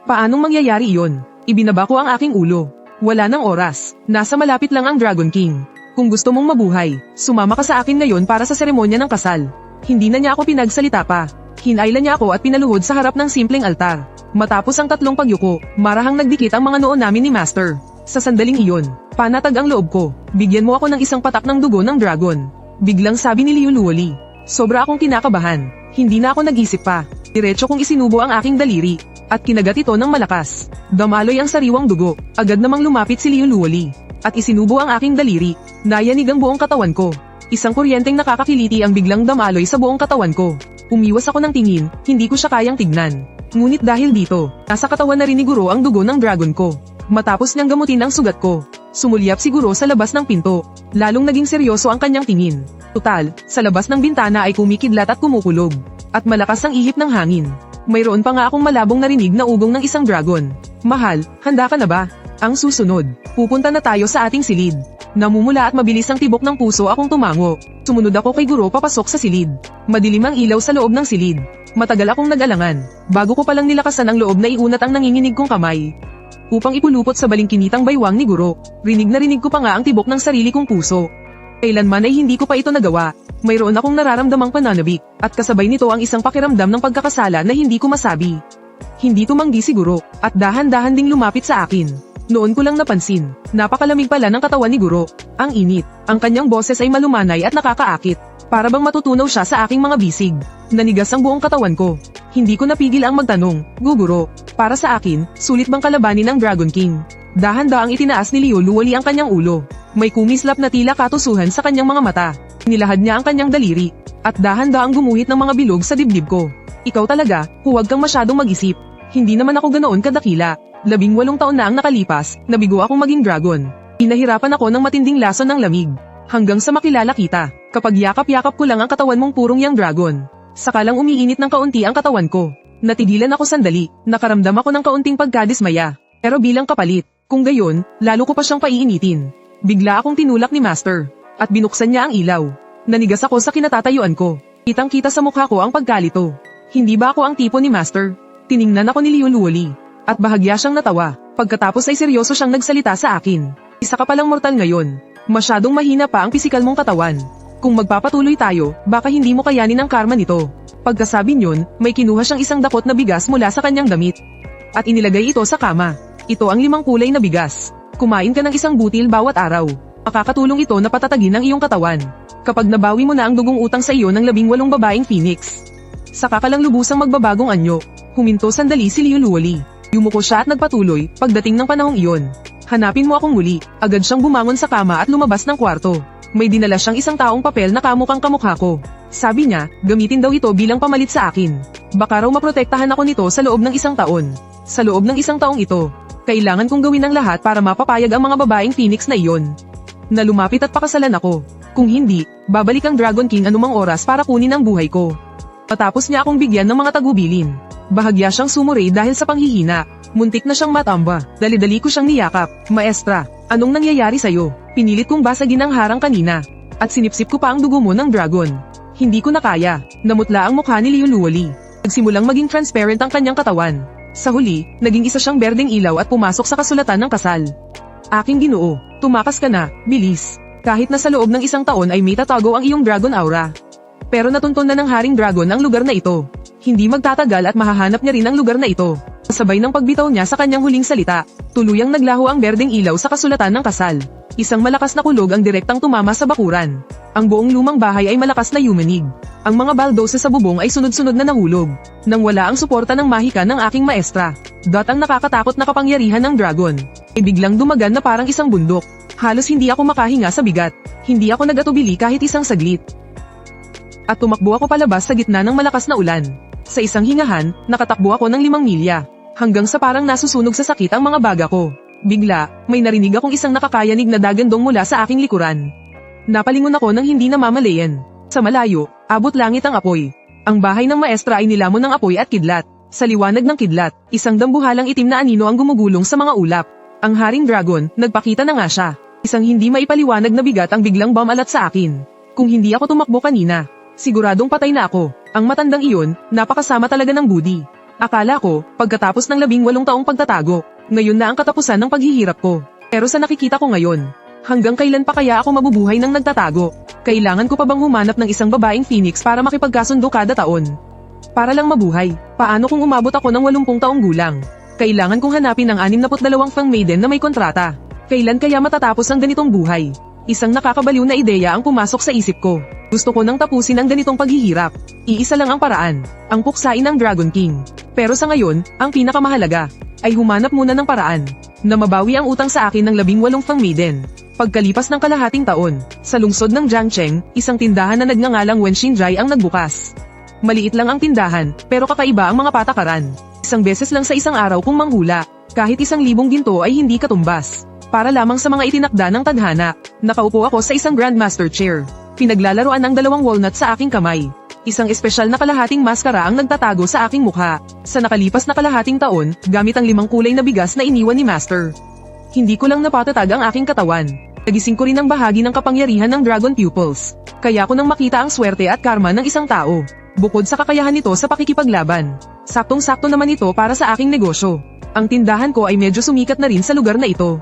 Speaker 1: Paanong mangyayari iyon? Ibinaba ko ang aking ulo. Wala nang oras. Nasa malapit lang ang Dragon King. Kung gusto mong mabuhay, sumama ka sa akin ngayon para sa seremonya ng kasal. Hindi na niya ako pinagsalita pa. Hinayla niya ako at pinaluhod sa harap ng simpleng altar. Matapos ang 3 pagyuko, marahang nagdikit ang mga noo namin ni Master. Sa sandaling iyon, panatag ang loob ko. Bigyan mo ako ng isang patak ng dugo ng dragon. Biglang sabi ni Liu Luoli. Sobra akong kinakabahan. Hindi na ako nag-isip pa. Diretso kong isinubo ang aking daliri. At kinagat ito ng malakas. Damaloy ang sariwang dugo. Agad namang lumapit si Liu Luoli. At isinubo ang aking daliri. Nayanig ang buong katawan ko. Isang kuryenteng nakakakiliti ang biglang damaloy sa buong katawan ko. Umiwas ako ng tingin, hindi ko siya kayang tignan. Ngunit dahil dito, nasa katawan na rin ni Guro ang dugo ng dragon ko. Matapos niyang gamutin ang sugat ko, sumulyap si Guro sa labas ng pinto. Lalong naging seryoso ang kanyang tingin. Tutal, sa labas ng bintana ay kumikidlat at kumukulog. At malakas ang ihip ng hangin. Mayroon pa nga akong malabong narinig na ugong ng isang dragon. Mahal, handa ka na ba? Ang susunod, pupunta na tayo sa ating silid. Namumula at mabilis ang tibok ng puso akong tumango. Sumunod ako kay Guro papasok sa silid. Madilim ang ilaw sa loob ng silid. Matagal akong nag-alangan. Bago ko palang nilakasan ang loob na iunat ang nanginginig kong kamay. Upang ipulupot sa balingkinitang baywang ni Guro. Rinig na rinig ko pa nga ang tibok ng sarili kong puso. Kailanman ay hindi ko pa ito nagawa. Mayroon akong nararamdamang pananabik. At kasabay nito ang isang pakiramdam ng pagkakasala na hindi ko masabi. Hindi tumanggi si Guro. At dahan-dahan ding lumapit sa akin. Noon ko lang napansin, napakalamig pala ng katawan ni Guro. Ang init, ang kanyang boses ay malumanay at nakakaakit. Para bang matutunaw siya sa aking mga bisig. Nanigas ang buong katawan ko. Hindi ko napigil ang magtanong, Guguro, para sa akin, sulit bang kalabanin ang Dragon King? Dahan-daang itinaas ni Liu Luoli ang kanyang ulo. May kumislap na tila katusuhan sa kanyang mga mata. Nilahad niya ang kanyang daliri. At dahan-daang gumuhit ng mga bilog sa dibdib ko. Ikaw talaga, huwag kang masyadong mag-isip. Hindi naman ako ganoon kadakila. 18 taon na ang nakalipas, nabigo akong maging dragon. Pinahirapan ako ng matinding lason ng lamig. Hanggang sa makilala kita, kapag yakap-yakap ko lang ang katawan mong purong yang dragon. Saka lang umiinit ng kaunti ang katawan ko. Natigilan ako sandali, nakaramdam ako ng kaunting pagkadismaya. Pero bilang kapalit, kung gayon, lalo ko pa siyang paiinitin. Bigla akong tinulak ni Master, at binuksan niya ang ilaw. Nanigas ako sa kinatatayuan ko. Kitang-kita sa mukha ko ang pagkalito. Hindi ba ako ang tipo ni Master? Tiningnan ako ni Liu Luoli. At bahagya siyang natawa. Pagkatapos ay seryoso siyang nagsalita sa akin. Isa ka palang mortal ngayon. Masyadong mahina pa ang pisikal mong katawan. Kung magpapatuloy tayo, baka hindi mo kayanin ang karma nito. Pagkasabi niyon, may kinuha siyang isang dakot na bigas mula sa kanyang damit. At inilagay ito sa kama. Ito ang 5 kulay na bigas. Kumain ka ng isang butil bawat araw. Makakatulong ito na patatagin ang iyong katawan. Kapag nabawi mo na ang dugong utang sa iyo ng 18 babaeng phoenix. Saka ka lang lubusang magbabagong anyo. Huminto sandali si Liu Luoli. Yumuko siya at nagpatuloy, pagdating ng panahong iyon. Hanapin mo akong muli. Agad siyang bumangon sa kama at lumabas ng kwarto. May dinala siyang isang taong papel na kamukhang kamukha ko. Sabi niya, gamitin daw ito bilang pamalit sa akin. Baka raw maprotektahan ako nito sa loob ng 1 taon. Sa loob ng 1 taong ito, kailangan kong gawin ang lahat para mapapayag ang mga babaeng phoenix na iyon. Na lumapit at pakasalan ako. Kung hindi, babalik ang Dragon King anumang oras para kunin ang buhay ko. Matapos niya akong bigyan ng mga tagubilin. Bahagya siyang sumuri dahil sa panghihina. Muntik na siyang matamba. Dali-dali ko siyang niyakap. Maestra, anong nangyayari sa'yo? Pinilit kong basagin ang harang kanina. At sinipsip ko pa ang dugo mo ng dragon. Hindi ko na kaya. Namutla ang mukha ni Liu Luoli. Nagsimulang maging transparent ang kanyang katawan. Sa huli, naging isa siyang berdeng ilaw at pumasok sa kasulatan ng kasal. Aking Ginoo, tumakas ka na, bilis. Kahit na sa loob ng 1 taon ay may tatago ang iyong dragon aura. Pero natunton na ng Haring Dragon ang lugar na ito. Hindi magtatagal at mahahanap niya rin ang lugar na ito. Sabay ng pagbitaw niya sa kanyang huling salita, tuluyang naglaho ang berdeng ilaw sa kasulatan ng kasal. Isang malakas na kulog ang direktang tumama sa bakuran. Ang buong lumang bahay ay malakas na yumanig. Ang mga baldose sa bubong ay sunod-sunod na nahulog. Nang wala ang suporta ng mahika ng aking maestra. Ang nakakatakot na kapangyarihan ng dragon. Ay biglang dumagan na parang isang bundok. Halos hindi ako makahinga sa bigat. Hindi ako nagatubili kahit isang saglit. At tumakbo ako palabas sa gitna ng malakas na ulan. Sa isang hingahan, nakatakbo ako ng 5 milya. Hanggang sa parang nasusunog sa sakit ang mga baga ko. Bigla, may narinig akong isang nakakayanig na dagandong mula sa aking likuran. Napalingon ako nang hindi namamalayan. Sa malayo, abot langit ang apoy. Ang bahay ng maestra ay nilamon ng apoy at kidlat. Sa liwanag ng kidlat, isang dambuhalang itim na anino ang gumugulong sa mga ulap. Ang Haring Dragon, nagpakita na nga siya. Isang hindi maipaliwanag na bigat ang biglang bumalat sa akin. Kung hindi ako tumakbo kanina, siguradong patay na ako. Ang matandang iyon, napakasama talaga ng budi. Akala ko, pagkatapos ng 18 taong pagtatago, ngayon na ang katapusan ng paghihirap ko. Pero sa nakikita ko ngayon, hanggang kailan pa kaya ako mabubuhay ng nagtatago? Kailangan ko pa bang humanap ng isang babaeng phoenix para makipagkasundo kada taon? Para lang mabuhay, paano kung umabot ako ng 80 taong gulang? Kailangan kong hanapin ang 62 Fang Maiden na may kontrata. Kailan kaya matatapos ang ganitong buhay? Isang nakakabaliw na ideya ang pumasok sa isip ko. Gusto ko nang tapusin ang ganitong paghihirap. Iisa lang ang paraan, ang puksain ng Dragon King. Pero sa ngayon, ang pinakamahalaga ay humanap muna ng paraan na mabawi ang utang sa akin ng 18 Fang Maiden. Pagkalipas ng kalahating taon, sa lungsod ng Jiangcheng, isang tindahan na nagngangalang Wenxinjai ang nagbukas. Maliit lang ang tindahan, pero kakaiba ang mga patakaran. Isang beses lang sa isang araw kung manghula, kahit 1,000 ginto ay hindi katumbas. Para lamang sa mga itinakda ng tadhana, nakaupo ako sa isang Grandmaster chair. Pinaglalaroan ng 2 walnut sa aking kamay. Isang espesyal na kalahating maskara ang nagtatago sa aking mukha. Sa nakalipas na kalahating taon, gamit ang 5 kulay na bigas na iniwan ni Master. Hindi ko lang napatatag ang aking katawan. Nagising ko rin ang bahagi ng kapangyarihan ng Dragon Pupils. Kaya ko nang makita ang swerte at karma ng isang tao. Bukod sa kakayahan nito sa pakikipaglaban, saktong-sakto naman ito para sa aking negosyo. Ang tindahan ko ay medyo sumikat na rin sa lugar na ito.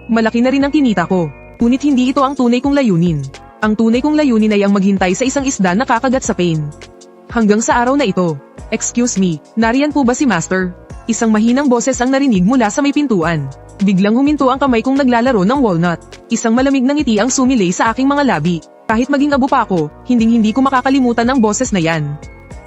Speaker 1: Malaki na rin ang kinita ko, ngunit hindi ito ang tunay kong layunin. Ang tunay kong layunin ay ang maghintay sa isang isda na kakagat sa pain. Hanggang sa araw na ito, excuse me, nariyan po ba si Master? Isang mahinang boses ang narinig mula sa may pintuan. Biglang huminto ang kamay kong naglalaro ng walnut. Isang malamig na ngiti ang sumilay sa aking mga labi. Kahit maging abo pa ako, hinding-hindi ko makakalimutan ang boses na yan.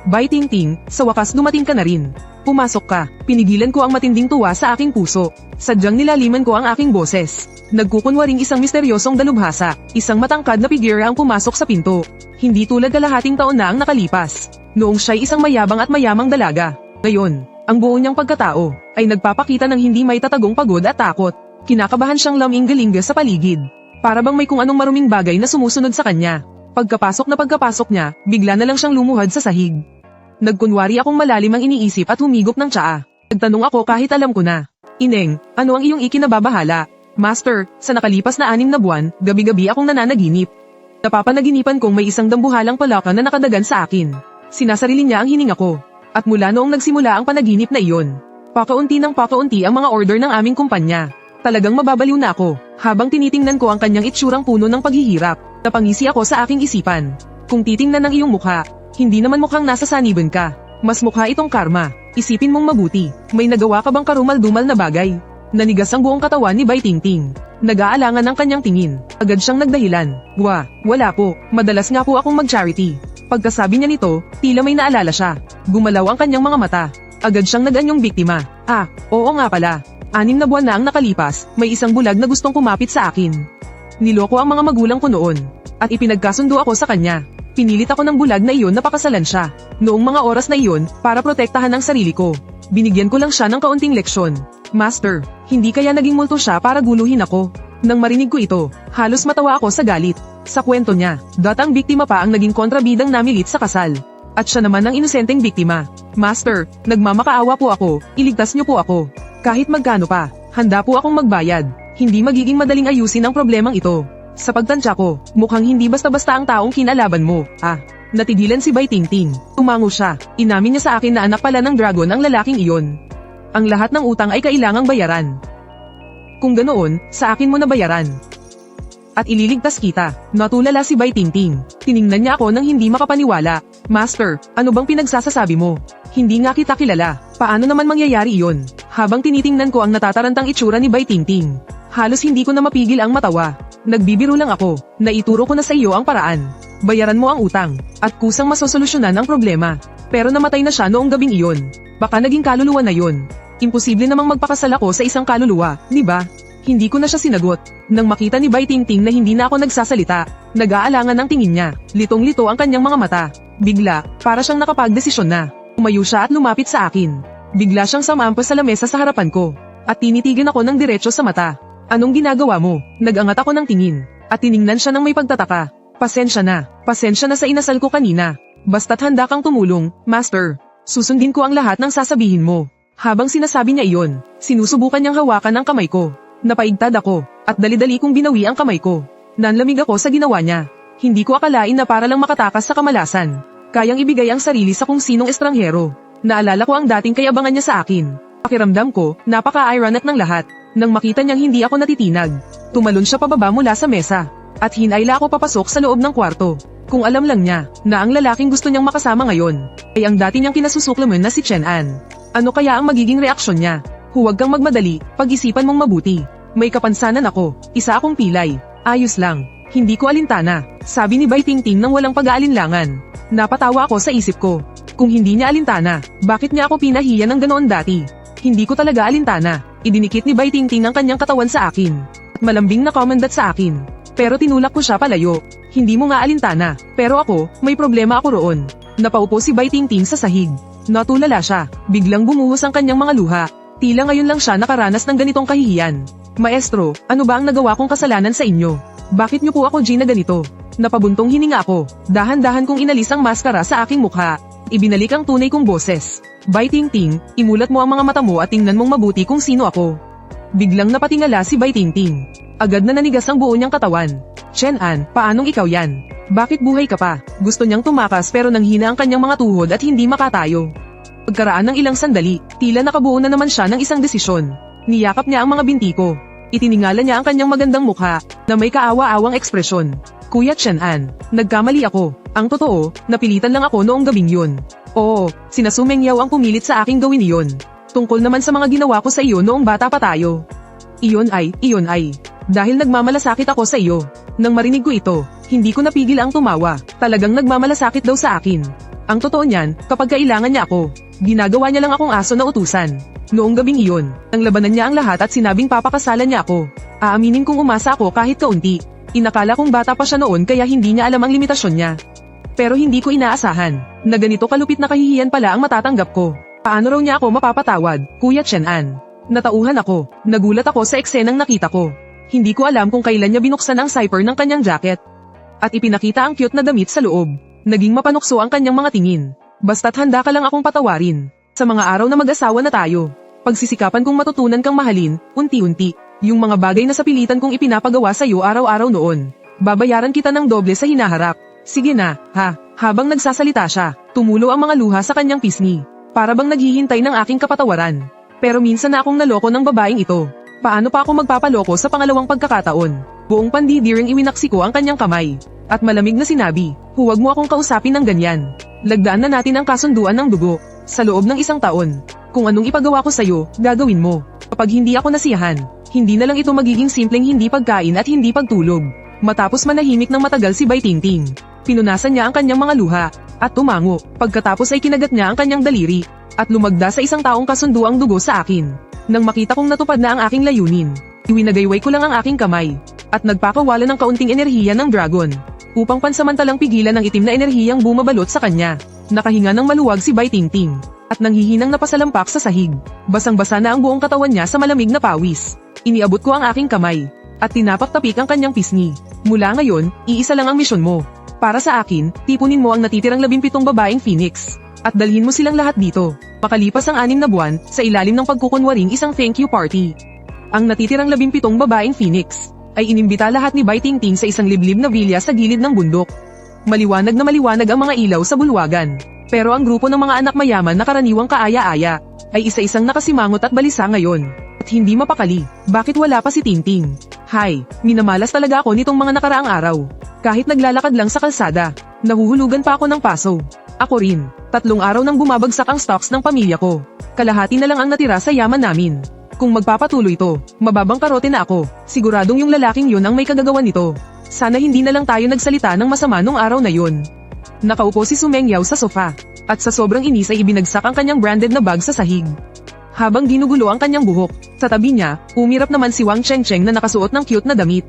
Speaker 1: Bai Tingting, sa wakas dumating ka na rin. Pumasok ka, pinigilan ko ang matinding tuwa sa aking puso. Sadyang nilaliman ko ang aking boses. Nagkukunwaring isang misteryosong dalubhasa, isang matangkad na figura ang pumasok sa pinto. Hindi tulad kalahating taon na ang nakalipas. Noong siya'y isang mayabang at mayamang dalaga. Ngayon, ang buo niyang pagkatao ay nagpapakita ng hindi may tatagong pagod at takot. Kinakabahan siyang laming-galinga sa paligid. Para bang may kung anong maruming bagay na sumusunod sa kanya. Pagkapasok niya, bigla na lang siyang lumuhad sa sahig. Nagkunwari akong malalim ang iniisip at humigop ng tsaa. Nagtanong ako kahit alam ko na. Ineng, ano ang iyong ikinababahala? Master, sa nakalipas na 6 na buwan, gabi-gabi akong nananaginip. Napapanaginipan kong may isang dambuhalang palaka na nakadagan sa akin. Sinasarili niya ang hininga ko. At mula noong nagsimula ang panaginip na iyon, pakaunti ng pakaunti ang mga order ng aming kumpanya. Talagang mababaliw na ako, habang tinitingnan ko ang kanyang itsurang puno ng paghihirap. Napangisi ako sa aking isipan. Kung titingnan ang iyong mukha, hindi naman mukhang nasa saniban ka. Mas mukha itong karma. Isipin mong mabuti, may nagawa ka bang karumal-dumal na bagay? Nanigas ang buong katawan ni Bai Tingting. Nag-aalangan ang kanyang tingin. Agad siyang nagdahilan. Wala po, madalas nga po akong mag-charity. Pagkasabi niya nito, tila may naalala siya. Gumalaw ang kanyang mga mata. Agad siyang nag-anyong biktima. Oo nga pala. 6 na buwan na ang nakalipas, may isang bulag na gustong kumapit sa akin. Niloko ang mga magulang ko noon. At ipinagkasundo ako sa kanya. Pinilit ako ng bulag na iyon na pakasalan siya. Noong mga oras na iyon, para protektahan ang sarili ko. Binigyan ko lang siya ng kaunting leksyon. Master, hindi kaya naging multo siya para guluhin ako? Nang marinig ko ito, halos matawa ako sa galit. Sa kwento niya, datang biktima pa ang naging kontrabidang namilit sa kasal. At siya naman ang inosenteng biktima. Master, nagmamakaawa po ako, iligtas niyo po ako. Kahit magkano pa, handa po akong magbayad. Hindi magiging madaling ayusin ang problemang ito. Sa pagtansya ko, mukhang hindi basta-basta ang taong kinalaban mo. Natigilan si Bai Tingting. Tumango siya. Inamin niya sa akin na anak pala ng dragon ang lalaking iyon. Ang lahat ng utang ay kailangang bayaran. Kung ganoon, sa akin mo na bayaran. At ililigtas kita. Natulala si Bai Tingting. Tiningnan niya ako nang hindi makapaniwala. Master, ano bang pinagsasasabi mo? Hindi nga kita kilala. Paano naman mangyayari iyon? Habang tinitingnan ko ang natatarantang itsura ni Bai Tingting, halos hindi ko na mapigil ang matawa. Nagbibiro lang ako. Naituro ko na sa iyo ang paraan. Bayaran mo ang utang, at kusang masosolusyonan ang problema. Pero namatay na siya noong gabing iyon. Baka naging kaluluwa na yon. Imposible namang magpakasal ako sa isang kaluluwa, di ba? Hindi ko na siya sinagot. Nang makita ni Bai Tingting na hindi na ako nagsasalita, nag-aalangan ang tingin niya. Litong-lito ang kanyang mga mata. Bigla, para siyang nakapagdesisyon na. Umayo siya at lumapit sa akin. Bigla siyang samampas sa lamesa sa harapan ko. At tinitigan ako ng diretso sa mata. Anong ginagawa mo? Nag-angat ako ng tingin. At tiningnan siya ng may pagtataka. Pasensya na sa inasal ko kanina. Basta't handa kang tumulong, Master. Susundin ko ang lahat ng sasabihin mo. Habang sinasabi niya iyon, sinusubukan niyang hawakan ang kamay ko. Napaigtad ako, at dali-dali kong binawi ang kamay ko. Nanlamig ako sa ginawa niya. Hindi ko akalain na para lang makatakas sa kamalasan, kayang ibigay ang sarili sa kung sinong estranghero. Naalala ko ang dating kayabangan niya sa akin. Pakiramdam ko, napaka-ironic ng lahat. Nang makita niyang hindi ako natitinag, tumalon siya pababa mula sa mesa, at hinayla ako papasok sa loob ng kwarto. Kung alam lang niya, na ang lalaking gusto niyang makasama ngayon, ay ang dati niyang kinasusuklaman na si Chen An. Ano kaya ang magiging reaksyon niya? Huwag kang magmadali, pag-isipan mong mabuti. May kapansanan ako, isa akong pilay. Ayos lang, hindi ko alintana, sabi ni Bai Tingting nang walang pag-aalinlangan. Napatawa ako sa isip ko. Kung hindi niya alintana, bakit niya ako pinahiya ng ganoon dati? Hindi ko talaga alintana. Idinikit ni Bai Tingting ang kanyang katawan sa akin. At malambing na komandat sa akin. Pero tinulak ko siya palayo. Hindi mo nga alintana, pero ako, may problema ako roon. Napaupo si Bai Tingting sa sahig. Natulala siya, biglang bumuhos ang kanyang mga luha. Tila ngayon lang siya nakaranas ng ganitong kahihiyan. Maestro, ano ba ang nagawa kong kasalanan sa inyo? Bakit niyo po ako na ganito? Napabuntong hininga ako. Dahan-dahan kong inalis ang maskara sa aking mukha. Ibinalik ang tunay kong boses. Bai Tingting, imulat mo ang mga mata mo at tingnan mong mabuti kung sino ako. Biglang napatingala si Bai Tingting. Agad na nanigas ang buo niyang katawan. Chen An, paanong ikaw yan? Bakit buhay ka pa? Gusto niyang tumakas pero nanghina ang kanyang mga tuhod at hindi makatayo. Pagkaraan ng ilang sandali, tila nakabuo na naman siya ng isang desisyon. Niyakap niya ang mga binti ko. Itiningala niya ang kanyang magandang mukha, na may kaawa-awang ekspresyon. Kuya Chen An, nagkamali ako. Ang totoo, napilitan lang ako noong gabing yun. Oo, sina Su Mengyaw ang pumilit sa aking gawin iyon. Tungkol naman sa mga ginawa ko sa iyo noong bata pa tayo. Iyon ay. Dahil nagmamalasakit ako sa iyo. Nang marinig ko ito, hindi ko napigil ang tumawa. Talagang nagmamalasakit daw sa akin. Ang totoo niyan, kapag kailangan niya ako, ginagawa niya lang akong aso na utusan. Noong gabing iyon, ang labanan niya ang lahat at sinabing papakasalan niya ako. Aaminin kong umasa ako kahit kaunti. Inakala kong bata pa siya noon kaya hindi niya alam ang limitasyon niya. Pero hindi ko inaasahan, na ganito kalupit na kahihiyan pala ang matatanggap ko. Paano raw niya ako mapapatawad, Kuya Chen An? Natauhan ako, nagulat ako sa eksenang nakita ko. Hindi ko alam kung kailan niya binuksan ang zipper ng kanyang jacket. At ipinakita ang cute na damit sa loob. Naging mapanukso ang kanyang mga tingin. Basta't handa ka lang akong patawarin. Sa mga araw na mag-asawa na tayo, pagsisikapan kong matutunan kang mahalin, unti-unti, yung mga bagay na sa pilitan kong ipinapagawa sa iyo araw-araw noon. Babayaran kita ng doble sa hinaharap. Sige na, ha? Habang nagsasalita siya, tumulo ang mga luha sa kanyang pisngi. Para bang naghihintay ng aking kapatawaran. Pero minsan na akong naloko ng babaeng ito. Paano pa ako magpapaloko sa pangalawang pagkakataon? Buong pandidiring iwinaksi ko ang kanyang kamay. At malamig na sinabi, huwag mo akong kausapin ng ganyan. Lagdaan na natin ang kasunduan ng dugo. Sa loob ng 1 taon. Kung anong ipagawa ko sa'yo, gagawin mo. Kapag hindi ako nasiyahan, hindi na lang ito magiging simpleng hindi pagkain at hindi pagtulog. Matapos manahimik ng matagal si Bai Tingting, pinunasan niya ang kanyang mga luha, at tumango. Pagkatapos ay kinagat niya ang kanyang daliri, at lumagda sa 1 taong kasunduang dugo sa akin. Nang makita kong natupad na ang aking layunin, iwinagayway ko lang ang aking kamay, at nagpakawala ng kaunting enerhiya ng dragon, upang pansamantalang pigilan ang itim na enerhiyang bumabalot sa kanya. Nakahinga ng maluwag si Bai Tingting, at nanghihinang napasalampak sa sahig. Basang-basa na ang buong katawan niya sa malamig na pawis. Iniabot ko ang aking kamay, at tinapak-tapik ang kanyang pisngi. Mula ngayon, iisa lang ang misyon mo. Para sa akin, tipunin mo ang natitirang 17 babaeng Phoenix, at dalhin mo silang lahat dito. Makalipas ang 6 na buwan, sa ilalim ng pagkukunwaring isang thank you party. Ang natitirang 17 babaeng Phoenix, ay inimbita lahat ni Bai Tingting sa isang liblib na villa sa gilid ng bundok. Maliwanag na maliwanag ang mga ilaw sa bulwagan. Pero ang grupo ng mga anak mayaman na karaniwang kaaya-aya, ay isa-isang nakasimangot at balisa ngayon. At hindi mapakali, bakit wala pa si Tingting? Hay, minamalas talaga ako nitong mga nakaraang araw. Kahit naglalakad lang sa kalsada, nahuhulugan pa ako ng paso. Ako rin, 3 araw nang bumabagsak ang stocks ng pamilya ko. Kalahati na lang ang natira sa yaman namin. Kung magpapatuloy to, mababang karote na ako. Siguradong yung lalaking yun ang may kagagawan nito. Sana hindi na lang tayo nagsalita ng masama nung araw na yun. Nakaupo si Su Mengyaw sa sofa, at sa sobrang inis ay ibinagsak ang kanyang branded na bag sa sahig. Habang ginugulo ang kanyang buhok, sa tabi niya, umirap naman si Wang Chengcheng na nakasuot ng cute na damit.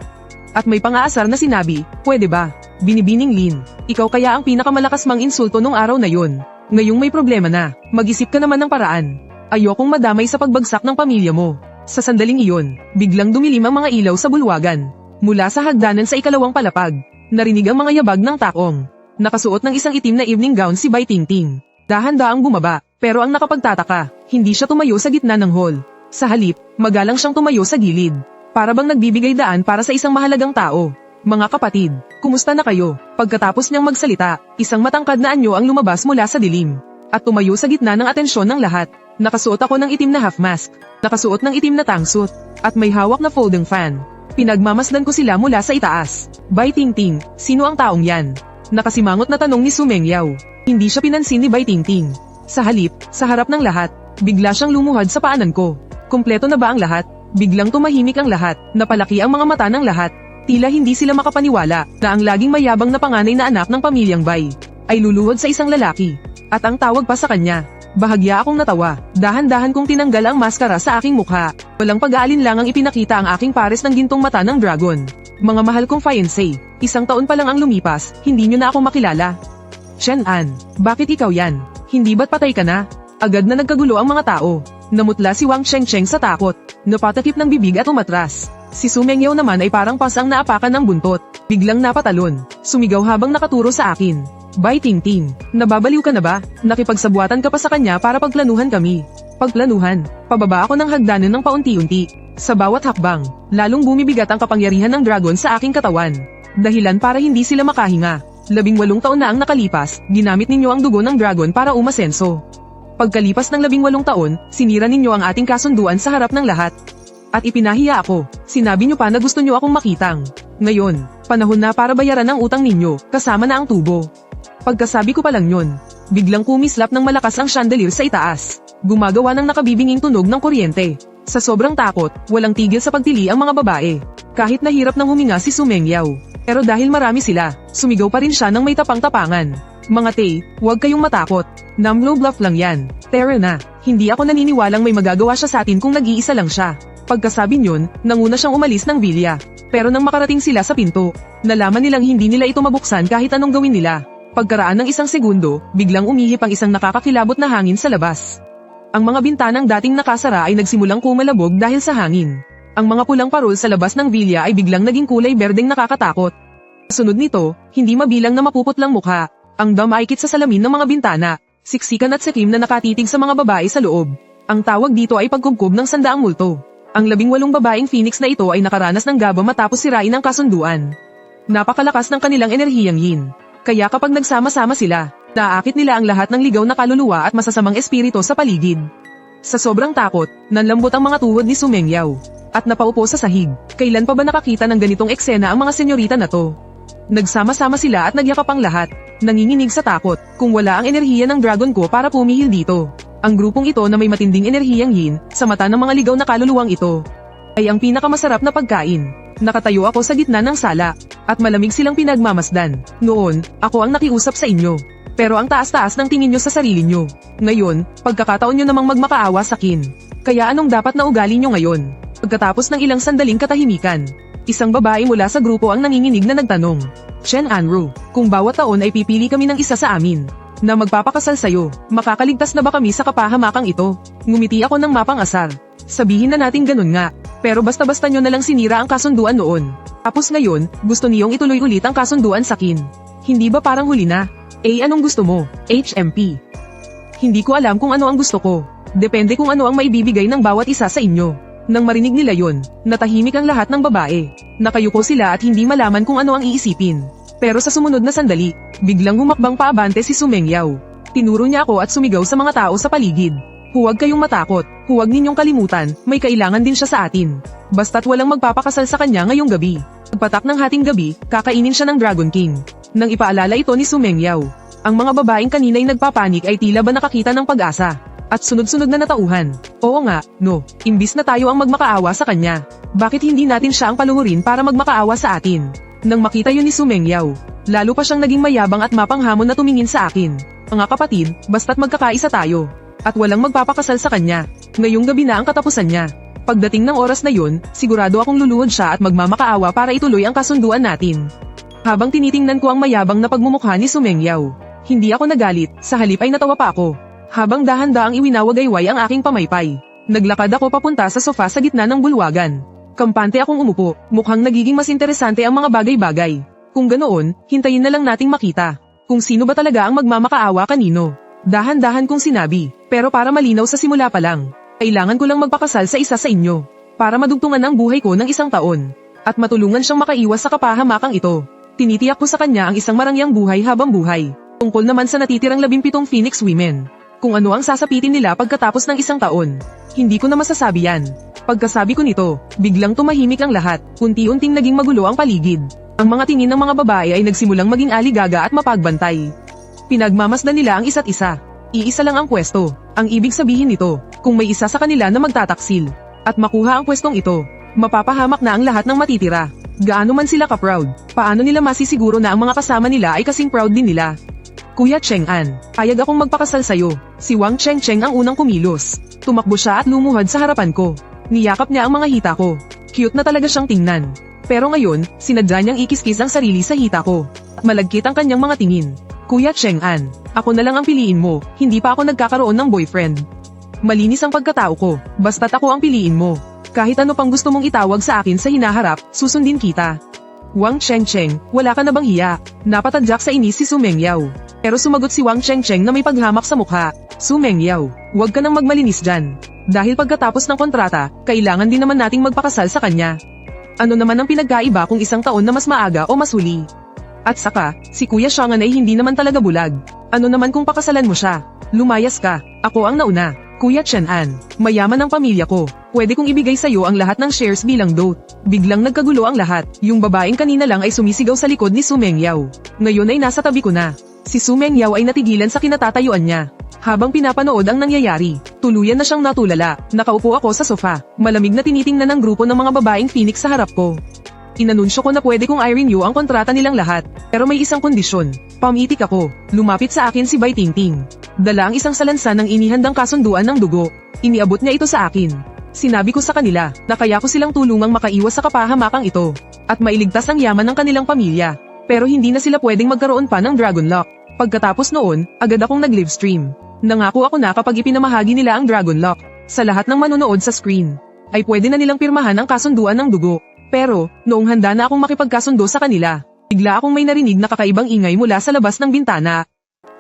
Speaker 1: At may pang-aasar na sinabi, pwede ba? Binibining Lin, ikaw kaya ang pinakamalakas mang insulto nung araw na yun. Ngayong may problema na, mag-isip ka naman ng paraan. Ayokong madamay sa pagbagsak ng pamilya mo. Sa sandaling iyon, biglang dumilim ang mga ilaw sa bulwagan. Mula sa hagdanan sa 2nd palapag, narinig ang mga yabag ng taong. Nakasuot ng isang itim na evening gown si Bai Tingting. Dahan-daang bumaba, pero ang nakapagtataka, hindi siya tumayo sa gitna ng hall. Sa halip, magalang siyang tumayo sa gilid. Para bang nagbibigay daan para sa isang mahalagang tao. Mga kapatid, kumusta na kayo? Pagkatapos niyang magsalita, isang matangkad na anyo ang lumabas mula sa dilim. At tumayo sa gitna ng atensyon ng lahat. Nakasuot ako ng itim na half mask, nakasuot ng itim na tangsuit, at may hawak na folding fan. Pinagmamasdan ko sila mula sa itaas. Bai Tingting, sino ang taong yan? Nakasimangot na tanong ni Su Mengyaw. Hindi siya pinansin ni Bai Tingting. Sa halip, sa harap ng lahat, bigla siyang lumuhad sa paanan ko. Kumpleto na ba ang lahat? Biglang tumahimik ang lahat, napalaki ang mga mata ng lahat. Tila hindi sila makapaniwala na ang laging mayabang na panganay na anak ng pamilyang Bai ay luluhod sa isang lalaki. At ang tawag pa sa kanya. Bahagya akong natawa, dahan-dahan kong tinanggal ang maskara sa aking mukha. Walang pag-aalinlangang ipinakita ang aking pares ng gintong mata ng dragon. Mga mahal kong fiancé, 1 taon pa lang ang lumipas, hindi nyo na ako makilala. Shen-an, bakit ikaw yan? Hindi ba't patay ka na? Agad na nagkagulo ang mga tao. Namutla si Wang Chengcheng sa takot. Napatakip ng bibig at umatras. Si Su Mengyao naman ay parang pasang naapakan ng buntot. Biglang napatalon. Sumigaw habang nakaturo sa akin. Bai Tingting, nababaliw ka na ba? Nakipagsabuatan ka pa sa kanya para pagplanuhan kami. Pagplanuhan, pababa ako ng hagdanan ng paunti-unti. Sa bawat hakbang, lalong bumibigat ang kapangyarihan ng dragon sa aking katawan. Dahilan para hindi sila makahinga. 18 taon na ang nakalipas, ginamit ninyo ang dugo ng dragon para umasenso. Pagkalipas ng 18 taon, sinira ninyo ang ating kasunduan sa harap ng lahat. At ipinahiya ako, sinabi nyo pa na gusto nyo akong makitang. Ngayon, panahon na para bayaran ang utang ninyo, kasama na ang tubo. Pagkasabi ko pa lang yun, biglang kumislap ng malakas ang chandelier sa itaas. Gumagawa ng nakabibinging tunog ng kuryente. Sa sobrang takot, walang tigil sa pagtili ang mga babae. Kahit nahirap nang huminga si Su Mengyao. Pero dahil marami sila, sumigaw pa rin siya ng may tapang-tapangan. Mga Tay, huwag kayong matakot. Namlo bluff lang yan. Tara na, hindi ako naniniwalang may magagawa siya sa atin kung nag-iisa lang siya. Pagkasabi niyon, nanguna siyang umalis ng villa. Pero nang makarating sila sa pinto, nalaman nilang hindi nila ito mabuksan kahit anong gawin nila. Pagkaraan ng 1 segundo, biglang umihip ang isang nakakakilabot na hangin sa labas. Ang mga bintanang dating nakasara ay nagsimulang kumalabog dahil sa hangin. Ang mga pulang parol sa labas ng villa ay biglang naging kulay berdeng nakakatakot. Sunod nito, hindi mabilang na mapuputlang mukha. Ang damaikit sa salamin ng mga bintana, siksikan at sikim na nakatitig sa mga babae sa loob. Ang tawag dito ay pagkubkob ng 100 multo. Ang 18 babaeng phoenix na ito ay nakaranas ng gaba matapos sirain ang kasunduan. Napakalakas ng kanilang enerhiyang yin. Kaya kapag nagsama-sama sila, naaakit nila ang lahat ng ligaw na kaluluwa at masasamang espiritu sa paligid. Sa sobrang takot, nanlambot ang mga tuhod ni Su Mengyao. At napaupo sa sahig. Kailan pa ba nakakita ng ganitong eksena ang mga senyorita na to? Nagsama-sama sila at nagyakap ang lahat. Nanginginig sa takot, kung wala ang enerhiya ng dragon ko para pumihil dito. Ang grupong ito na may matinding enerhiyang yin, sa mata ng mga ligaw na kaluluwang ito, ay ang pinakamasarap na pagkain. Nakatayo ako sa gitna ng sala, at malamig silang pinagmamasdan. Noon, ako ang nakiusap sa inyo. Pero ang taas-taas ng tingin nyo sa sarili nyo. Ngayon, pagkakataon nyo namang magmakaawa sa akin. Kaya anong dapat na ugali nyo ngayon? Pagkatapos ng ilang sandaling katahimikan, isang babae mula sa grupo ang nanginginig na nagtanong. Shen Anru, kung bawat taon ay pipili kami ng isa sa amin na magpapakasal sa'yo, makakaligtas na ba kami sa kapahamakang ito? Ngumiti ako ng mapang-asar. Sabihin na natin ganun nga, pero basta-basta nyo na lang sinira ang kasunduan noon. Tapos ngayon, gusto niyong ituloy ulit ang kasunduan sa akin. Hindi ba parang huli na? Anong gusto mo? HMP. Hindi ko alam kung ano ang gusto ko. Depende kung ano ang maibibigay ng bawat isa sa inyo. Nang marinig nila yon, natahimik ang lahat ng babae. Nakayuko sila at hindi malaman kung ano ang iisipin. Pero sa sumunod na sandali, biglang humakbang paabante si Su Mengyao. Tinuro niya ako at sumigaw sa mga tao sa paligid. Huwag kayong matakot, huwag ninyong kalimutan, may kailangan din siya sa atin. Basta't walang magpapakasal sa kanya ngayong gabi. Pagpatak ng hating gabi, kakainin siya ng Dragon King. Nang ipaalala ito ni Su Mengyao, ang mga babaeng kanina'y nagpapanik ay tila ba nakakita ng pag-asa. At sunod-sunod na natauhan. Oo nga, no, imbis na tayo ang magmakaawa sa kanya, bakit hindi natin siya ang paluhurin para magmakaawa sa atin? Nang makita yun ni Su Mengyao, lalo pa siyang naging mayabang at mapanghamon na tumingin sa akin. Mga kapatid, basta't magkakaisa tayo. At walang magpapakasal sa kanya. Ngayong gabi na ang katapusan niya. Pagdating ng oras na yun, sigurado akong luluhod siya at magmamakaawa para ituloy ang kasunduan natin. Habang tinitingnan ko ang mayabang na pagmumukha ni Su Mengyao, hindi ako nagalit, sa halip ay natawa pa ako. Habang dahan-daang iwinawagayway ang aking pamaypay, naglakad ako papunta sa sofa sa gitna ng bulwagan. Kampante akong umupo, mukhang nagiging mas interesante ang mga bagay-bagay. Kung ganoon, hintayin na lang nating makita kung sino ba talaga ang magmamakaawa kanino. Dahan-dahan kong sinabi, pero para malinaw sa simula pa lang, kailangan ko lang magpakasal sa isa sa inyo, para madugtungan ang buhay ko ng 1 taon, at matulungan siyang makaiwas sa kapahamakang ito. Tinitiyak ko sa kanya ang isang marangyang buhay habang buhay. Tungkol naman sa natitirang 17 Phoenix Women, kung ano ang sasapitin nila pagkatapos ng 1 taon, hindi ko na masasabi yan. Pagkasabi ko nito, biglang tumahimik ang lahat, unti-unting naging magulo ang paligid. Ang mga tingin ng mga babae ay nagsimulang maging aligaga at mapagbantay. Pinagmamasdan nila ang isa't isa. Iisa lang ang pwesto. Ang ibig sabihin nito, kung may isa sa kanila na magtataksil, At makuha ang pwestong ito, mapapahamak na ang lahat ng matitira. Gaano man sila ka-proud, paano nila masisiguro na ang mga kasama nila ay kasing proud din nila? Kuya Cheng-an, ayag akong magpakasal sayo. Si Wang Cheng-cheng ang unang kumilos. Tumakbo siya at lumuhad sa harapan ko. Niyakap niya ang mga hita ko. Cute na talaga siyang tingnan. Pero ngayon, sinadya niyang ikiskis ang sarili sa hita ko. Malagkit ang kanyang mga tingin. Kuya Cheng-an, ako na lang ang piliin mo, hindi pa ako nagkakaroon ng boyfriend. Malinis ang pagkatao ko, basta't ako ang piliin mo. Kahit ano pang gusto mong itawag sa akin sa hinaharap, susundin kita. Wang Cheng-cheng, wala ka na bang hiya? Napatadyak sa inis si Su Mengyao. Pero sumagot si Wang Cheng-cheng na may paghamak sa mukha. Su Mengyao, huwag ka nang magmalinis dyan. Dahil pagkatapos ng kontrata, kailangan din naman nating magpakasal sa kanya. Ano naman ang pinagkaiba kung isang taon na mas maaga o mas huli? At saka, si Kuya Xiangan ay hindi naman talaga bulag. Ano naman kung pakasalan mo siya? Lumayas ka, ako ang nauna. Kuya Chen-an, mayaman ang pamilya ko. Pwede kong ibigay sa'yo ang lahat ng shares bilang dote. Biglang nagkagulo ang lahat. Yung babaeng kanina lang ay sumisigaw sa likod ni Su Mengyao. Ngayon ay nasa tabi ko na. Si Su Mengyao ay natigilan sa kinatatayuan niya. Habang pinapanood ang nangyayari, tuluyan na siyang natulala. Nakaupo ako sa sofa. Malamig na tinitingnan ng grupo ng mga babaeng Phoenix sa harap ko. Inanunsyo ko na pwede kong i-renew ang kontrata nilang lahat. Pero may isang kondisyon. Pamitik ako. Lumapit sa akin si Bai Tingting. Dala ang isang salansan ng inihandang kasunduan ng dugo. Iniabot niya ito sa akin. Sinabi ko sa kanila na kaya ko silang tulungang makaiwas sa kapahamakang ito. At mailigtas ang yaman ng kanilang pamilya. Pero hindi na sila pwedeng magkaroon pa ng Dragon Lock. Pagkatapos noon, agad akong nag-livestream. Nangako ako na kapag ipinamahagi nila ang Dragon Lock sa lahat ng manonood sa screen, ay pwede na nilang pirmahan ang kasunduan ng dugo. Pero, noong handa na akong makipagkasundo sa kanila, bigla akong may narinig na kakaibang ingay mula sa labas ng bintana.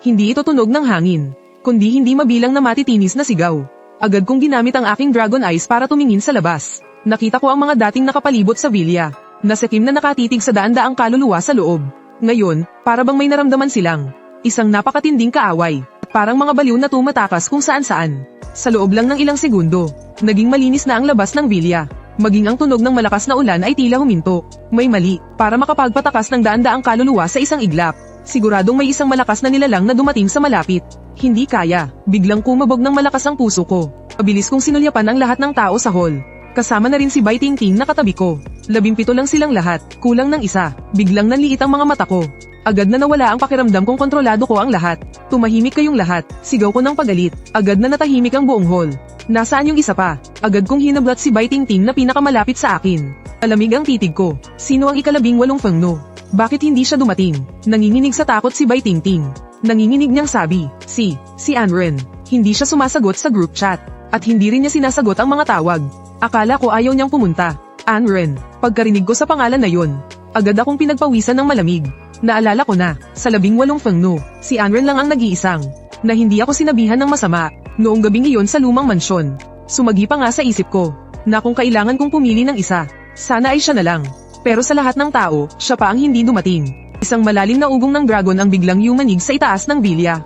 Speaker 1: Hindi ito tunog ng hangin, kundi hindi mabilang na matitinis na sigaw. Agad kong ginamit ang aking Dragon Eyes para tumingin sa labas. Nakita ko ang mga dating nakapalibot sa villa, nasikim na nakatitig sa daan-daang kaluluwa sa loob. Ngayon, para bang may naramdaman silang isang napakatinding kaaway, at parang mga baliw na tumatakas kung saan-saan. Sa loob lang ng ilang segundo, naging malinis na ang labas ng villa. Maging ang tunog ng malakas na ulan ay tila huminto. May mali, para makapagpatakas ng daan-daang kaluluwa sa isang iglap. Siguradong may isang malakas na nilalang na dumating sa malapit. Hindi kaya, biglang kumabog ng malakas ang puso ko. Mabilis kong sinulyapan ang lahat ng tao sa hall. Kasama na rin si Bai Tingting na katabi ko. 17 lang silang lahat, kulang ng isa. Biglang nanliit ang mga mata ko. Agad na nawala ang pakiramdam kung kontrolado ko ang lahat. Tumahimik kayong lahat, sigaw ko ng pagalit. Agad na natahimik ang buong hall. Nasaan yung isa pa? Agad kong hinablat si Bai Tingting na pinakamalapit sa akin. Alamig ang titig ko. Sino ang ika-18 Fengno? Bakit hindi siya dumating? Nanginginig sa takot si Bai Tingting. Nanginginig niyang sabi, si Anren. Hindi siya sumasagot sa group chat. At hindi rin niya sinasagot ang mga tawag. Akala ko ayaw niyang pumunta. Anren, pagkarinig ko sa pangalan na yon, agad akong pinagpawisan ng malamig. Naalala ko na, sa 18 Fengno, si Anren lang ang nag-iisang, na hindi ako sinabihan ng masama, noong gabing iyon sa lumang mansyon. Sumagi pa nga sa isip ko, na kung kailangan kong pumili ng isa, sana ay siya na lang. Pero sa lahat ng tao, siya pa ang hindi dumating. Isang malalim na ugong ng dragon ang biglang yumanig sa itaas ng villa.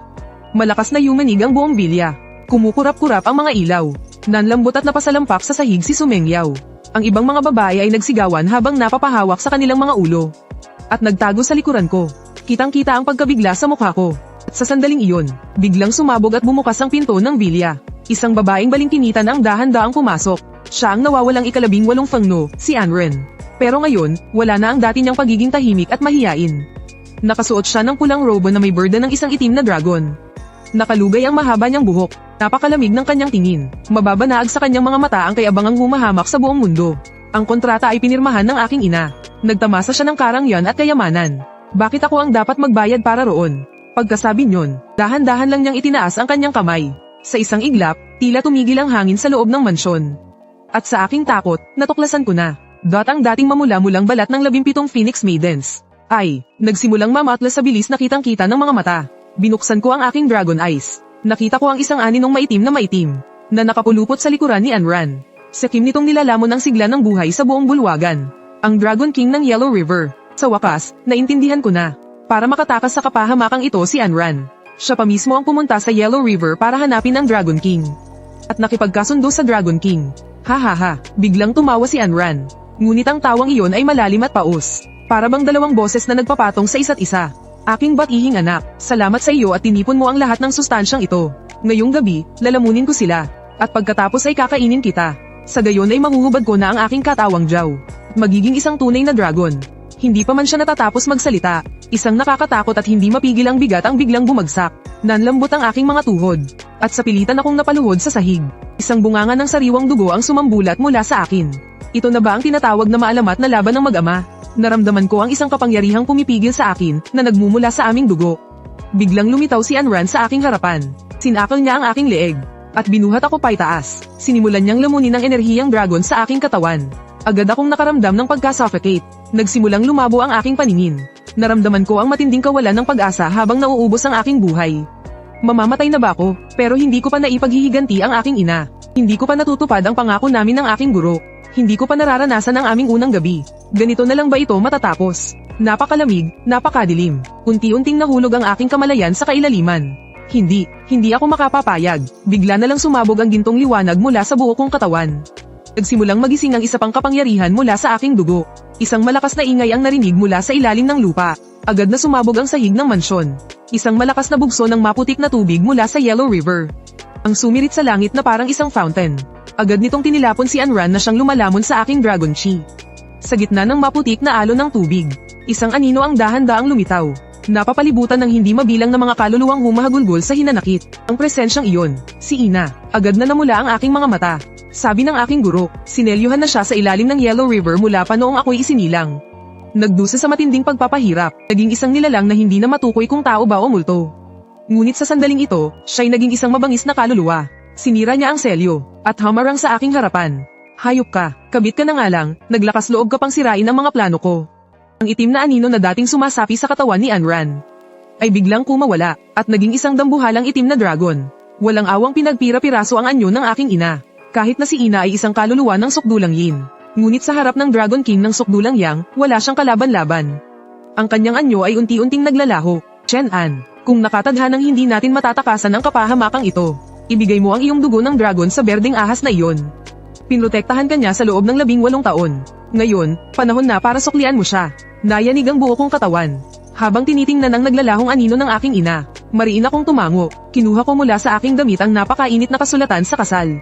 Speaker 1: Malakas na yumanig ang buong villa. Kumukurap-kurap ang mga ilaw. Nanlambot at napasalampak sa sahig si Su Mengyao. Ang ibang mga babae ay nagsigawan habang napapahawak sa kanilang mga ulo. At nagtago sa likuran ko. Kitang-kita ang pagkabigla sa mukha ko. At sa sandaling iyon, biglang sumabog at bumukas ang pinto ng villa. Isang babaeng balingkinitan ang dahan-daang pumasok. Siya ang nawawalang ika-18 Fengno, si Anren. Pero ngayon, wala na ang dati niyang pagiging tahimik at mahiyain. Nakasuot siya ng pulang robe na may burda ng isang itim na dragon. Nakalugay ang mahaba niyang buhok. Napakalamig ng kanyang tingin. Mababanaag sa kanyang mga mata ang kayabangang humahamak sa buong mundo. Ang kontrata ay pinirmahan ng aking ina. Nagtamasa siya ng karangyan at kayamanan. Bakit ako ang dapat magbayad para roon? Pagkasabi niyon, dahan-dahan lang niyang itinaas ang kanyang kamay. Sa isang iglap, tila tumigil ang hangin sa loob ng mansyon. At sa aking takot, natuklasan ko na. Ang dating mamula-mulang balat ng 17 Phoenix Maidens ay nagsimulang mamatlas sa bilis na kitang-kita ng mga mata. Binuksan ko ang aking Dragon Eyes. Nakita ko ang isang aninong maitim na nakapulupot sa likuran ni Anran. Sakim nitong nilalamon ang sigla ng buhay sa buong bulwagan. Ang Dragon King ng Yellow River. Sa wakas, naintindihan ko na. Para makatakas sa kapahamakang ito si Anran. Siya pa mismo ang pumunta sa Yellow River para hanapin ang Dragon King. At nakipagkasundo sa Dragon King. Ha, biglang tumawa si Anran. Ngunit ang tawang iyon ay malalim at paus. Para bang dalawang boses na nagpapatong sa isa't isa. Aking batihing anak, salamat sa iyo at tinipon mo ang lahat ng sustansyang ito. Ngayong gabi, lalamunin ko sila. At pagkatapos ay kakainin kita. Sa gayon ay mahuhubad ko na ang aking katawang Jiao. Magiging isang tunay na dragon. Hindi pa man siya natatapos magsalita. Isang nakakatakot at hindi mapigil ang bigat ang biglang bumagsak. Nanlambot ang aking mga tuhod. At sa pilitan akong napaluhod sa sahig. Isang bunganga ng sariwang dugo ang sumambulat mula sa akin. Ito na ba ang tinatawag na maalamat na laban ng mag-ama? Naramdaman ko ang isang kapangyarihang pumipigil sa akin na nagmumula sa aming dugo. Biglang lumitaw si Anran sa aking harapan. Sinakal niya ang aking leeg. At binuhat ako paitaas. Sinimulan niyang lamunin ang enerhiyang dragon sa aking katawan. Agad akong nakaramdam ng pagka-suffocate. Nagsimulang lumabo ang aking paningin. Naramdaman ko ang matinding kawalan ng pag-asa habang nauubos ang aking buhay. Mamamatay na ba ako? Pero hindi ko pa naipaghihiganti ang aking ina. Hindi ko pa natutupad ang pangako namin ng aking guro. Hindi ko pa nararanasan ang aming unang gabi. Ganito na lang ba ito matatapos? Napakalamig, napakadilim. Unti-unting nahulog ang aking kamalayan sa kailaliman. Hindi ako makapapayag. Bigla na lang sumabog ang gintong liwanag mula sa buo kong katawan. Nagsimulang magising ang isa pang kapangyarihan mula sa aking dugo. Isang malakas na ingay ang narinig mula sa ilalim ng lupa. Agad na sumabog ang sahig ng mansyon. Isang malakas na bugso ng maputik na tubig mula sa Yellow River. Ang sumirit sa langit na parang isang fountain. Agad nitong tinilapon si Anran na siyang lumalamon sa aking Dragon Chi. Sa gitna ng maputik na alon ng tubig, isang anino ang dahan-daang lumitaw. Napapalibutan ng hindi mabilang na mga kaluluwang humahagulgol sa hinanakit. Ang presensyang iyon, si Ina. Agad na namula ang aking mga mata. Sabi ng aking guro, sinelyuhan na siya sa ilalim ng Yellow River mula pa noong ako'y isinilang. Nagdusa sa matinding pagpapahirap, naging isang nilalang na hindi na matukoy kung tao ba o multo. Ngunit sa sandaling ito, siya'y naging isang mabangis na kaluluwa. Sinira niya ang selyo, at hamarang sa aking harapan. Hayop ka, kabit ka na nga lang, naglakas loob ka pang sirain ang mga plano ko. Ang itim na anino na dating sumasapi sa katawan ni Anran ay biglang kumawala, at naging isang dambuhalang itim na dragon. Walang awang pinagpira-piraso ang anyo ng aking ina. Kahit na si Ina ay isang kaluluwa ng Sukdulang Yin. Ngunit sa harap ng Dragon King ng Sukdulang Yang, wala siyang kalaban-laban. Ang kanyang anyo ay unti-unting naglalaho. Chen An, kung nakatadhanang hindi natin matatakasan ang kapahamakang ito, ibigay mo ang iyong dugo ng dragon sa berdeng ahas na iyon. Pinrotektahan ka niya sa loob ng 18 taon. Ngayon, panahon na para suklian mo siya. Nayanig ang buo kong katawan. Habang tinitingnan ang naglalahong anino ng aking ina, mariin akong tumango. Kinuha ko mula sa aking damit ang napakainit na kasulatan sa kasal.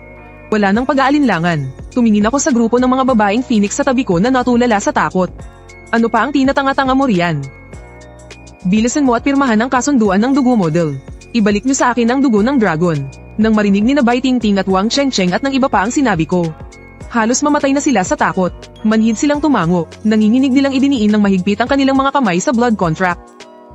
Speaker 1: Wala nang pag-aalinlangan. Tumingin ako sa grupo ng mga babaeng phoenix sa tabi ko na natulala sa takot. Ano pa ang tinatanga-tanga mo riyan? Bilisan mo at pirmahan ang kasunduan ng dugo model. Ibalik niyo sa akin ang dugo ng dragon. Nang marinig ni na Bai Tingting at Wang Chengcheng at ng iba pa ang sinabi ko. Halos mamatay na sila sa takot. Manhid silang tumango. Nanginginig nilang idiniin ng mahigpit ang kanilang mga kamay sa blood contract.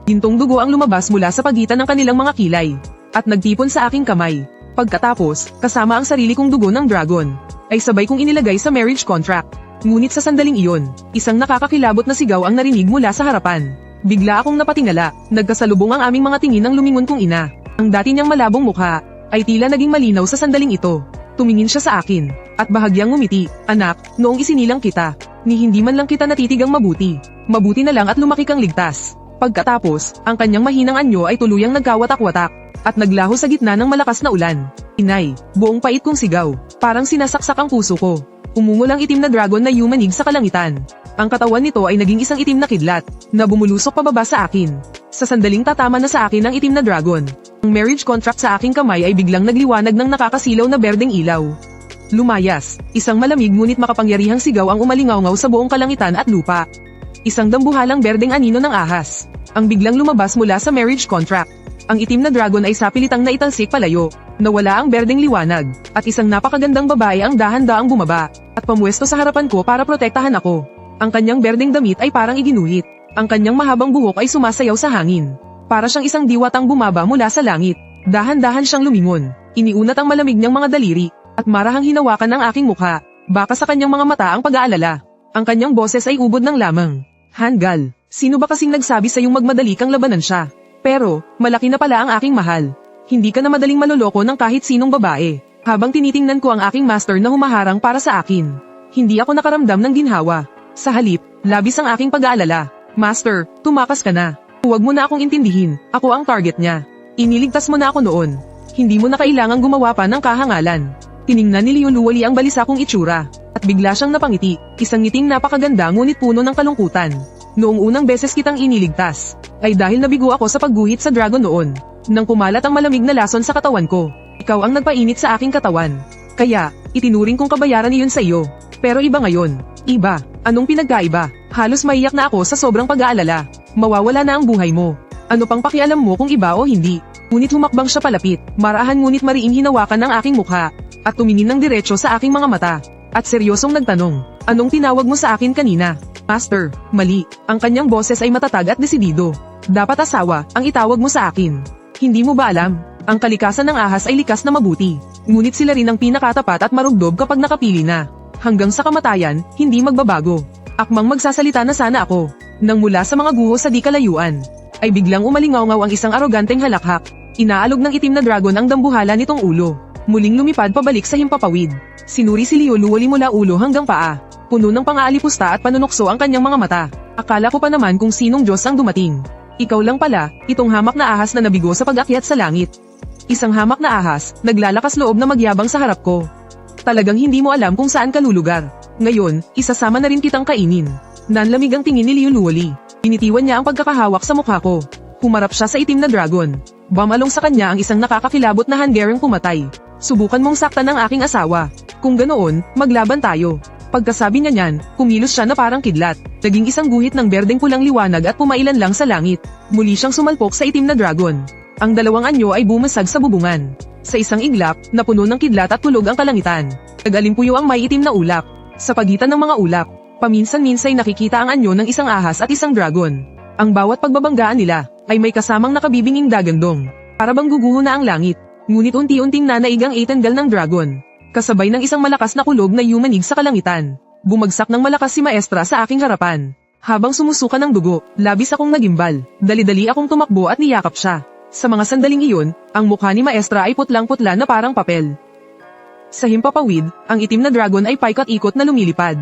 Speaker 1: Gintong dugo ang lumabas mula sa pagitan ng kanilang mga kilay. At nagtipon sa aking kamay. Pagkatapos, kasama ang sarili kong dugo ng dragon, ay sabay kong inilagay sa marriage contract. Ngunit sa sandaling iyon, isang nakakakilabot na sigaw ang narinig mula sa harapan. Bigla akong napatingala, nagkasalubong ang aming mga tingin ng lumingon kong ina. Ang dati niyang malabong mukha, ay tila naging malinaw sa sandaling ito. Tumingin siya sa akin, at bahagyang ngumiti. Anak, noong isinilang kita, ni hindi man lang kita natitigang mabuti. Mabuti na lang at lumaki kang ligtas. Pagkatapos, ang kanyang mahinang anyo ay tuluyang nagkawatak-watak. At naglaho sa gitna ng malakas na ulan. Inay, buong pait kong sigaw. Parang sinasaksak ang puso ko. Umungol ang itim na dragon na yumanig sa kalangitan. Ang katawan nito ay naging isang itim na kidlat, na bumulusok pababa sa akin. Sa sandaling tatama na sa akin ang itim na dragon. Ang marriage contract sa aking kamay ay biglang nagliwanag ng nakakasilaw na berdeng ilaw. Lumayas, isang malamig ngunit makapangyarihang sigaw ang umalingaw-ngaw sa buong kalangitan at lupa. Isang dambuhalang berdeng anino ng ahas. Ang biglang lumabas mula sa marriage contract. Ang itim na dragon ay sapilitang naitalsik palayo. Nawala ang berdeng liwanag, at isang napakagandang babae ang dahan-daang bumaba, at pamwesto sa harapan ko para protektahan ako. Ang kanyang berdeng damit ay parang iginuhit. Ang kanyang mahabang buhok ay sumasayaw sa hangin. Para siyang isang diwatang bumaba mula sa langit. Dahan-dahan siyang lumingon. Iniunat ang malamig niyang mga daliri, at marahang hinawakan ng aking mukha. Baka sa kanyang mga mata ang pag-aalala. Ang kanyang boses ay ubod ng lamang. Hanggal, sino ba kasing nagsabi sa iyong magmadali kang labanan siya? Pero, malaki na pala ang aking mahal. Hindi ka na madaling maloloko ng kahit sinong babae. Habang tinitingnan ko ang aking master na humaharang para sa akin, hindi ako nakaramdam ng ginhawa. Sa halip, labis ang aking pag-aalala. Master, tumakas ka na. Huwag mo na akong intindihin, ako ang target niya. Iniligtas mo na ako noon. Hindi mo na kailangang gumawa pa ng kahangalan. Tiningnan ni Liu Luoli ang balisa kong itsura, at bigla siyang napangiti, isang ngiting napakaganda ngunit puno ng kalungkutan. Noong unang beses kitang iniligtas, ay dahil nabigo ako sa pagguhit sa dragon noon. Nang kumalat ang malamig na lason sa katawan ko, ikaw ang nagpainit sa aking katawan. Kaya, Itinuring kong kabayaran iyon sa iyo. Pero iba ngayon. Iba. Anong pinagkaiba? Halos maiyak na ako sa sobrang pag-aalala. Mawawala na ang buhay mo. Ano pang pakialam mo kung iba o hindi? Ngunit humakbang siya palapit. Marahan ngunit mariing hinawakan ng aking mukha. At tumingin ng diretso sa aking mga mata. At seryosong nagtanong, anong tinawag mo sa akin kanina? Master, mali. Ang kanyang boses ay matatag at desidido. Dapat asawa, ang itawag mo sa akin. Hindi mo ba alam? Ang kalikasan ng ahas ay likas na mabuti. Ngunit sila rin ang pinakatapat at marugdob kapag nakapili na. Hanggang sa kamatayan, hindi magbabago. Akmang magsasalita na sana ako. Nang mula sa mga guho sa di kalayuan, ay biglang umalingaw-ngaw ang isang aroganteng halakhak. Inaalog ng itim na dragon ang dambuhala nitong ulo. Muling lumipad pabalik sa himpapawid. Sinuri si Leo Luwali mula ulo hanggang paa. Puno ng pang-aalipusta at panunokso ang kanyang mga mata. Akala ko pa naman kung sinong Diyos ang dumating. Ikaw lang pala, itong hamak na ahas na nabigo sa pag-akyat sa langit. Isang hamak na ahas, naglalakas loob na magyabang sa harap ko. Talagang hindi mo alam kung saan ka lulugar. Ngayon, isasama na rin kitang kainin. Nanlamig ang tingin ni Leo Luwali. Binitiwan niya ang pagkakahawak sa mukha ko. Humarap siya sa itim na dragon. Bumalong sa kanya ang isang nakakakilabot na Hungarian pumatay. Subukan mong saktan ang aking asawa. Kung ganoon, maglaban tayo. Pagkasabi niya niyan, kumilos siya na parang kidlat. Naging isang guhit ng berdeng pulang liwanag at pumailan lang sa langit. Muli siyang sumalpok sa itim na dragon. Ang dalawang anyo ay bumasag sa bubungan. Sa isang iglap, napuno ng kidlat at tulog ang kalangitan. Nag-alimpuyo ang may itim na ulap. Sa pagitan ng mga ulap, paminsan-minsay nakikita ang anyo ng isang ahas at isang dragon. Ang bawat pagbabanggaan nila, ay may kasamang nakabibinging dagandong. Para bang guguho na ang langit. Ngunit unti-unting nanaig ang itanggal ng dragon. Kasabay ng isang malakas na kulog na yumanig sa kalangitan. Bumagsak ng malakas si Maestra sa aking harapan. Habang sumusuka ng dugo, labis akong nagimbal. Dali-dali akong tumakbo at niyakap siya. Sa mga sandaling iyon, ang mukha ni Maestra ay putlang-putla na parang papel. Sa himpapawid, ang itim na dragon ay paikat-ikot na lumilipad.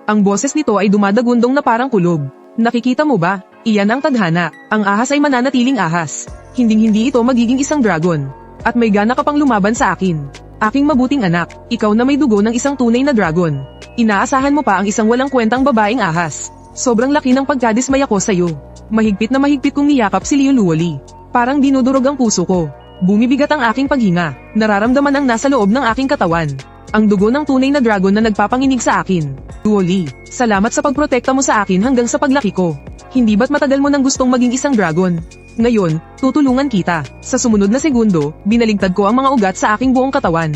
Speaker 1: Ang boses nito ay dumadagundong na parang kulog. Nakikita mo ba? Iyan ang tadhana. Ang ahas ay mananatiling ahas. Hinding-hindi ito magiging isang dragon. At may gana ka pang lumaban sa akin. Aking mabuting anak, ikaw na may dugo ng isang tunay na dragon. Inaasahan mo pa ang isang walang kwentang babaeng ahas. Sobrang laki ng pagkadismaya ko sa'yo. Mahigpit na mahigpit kong niyakap si Leo Luwali. Parang dinudurog ang puso ko. Bumibigat ang aking paghinga. Nararamdaman ang nasa loob ng aking katawan. Ang dugo ng tunay na dragon na nagpapanginig sa akin. Luwali, salamat sa pagprotekta mo sa akin hanggang sa paglaki ko. Hindi ba't matagal mo nang gustong maging isang dragon? Ngayon, tutulungan kita. Sa sumunod na segundo, binaligtad ko ang mga ugat sa aking buong katawan.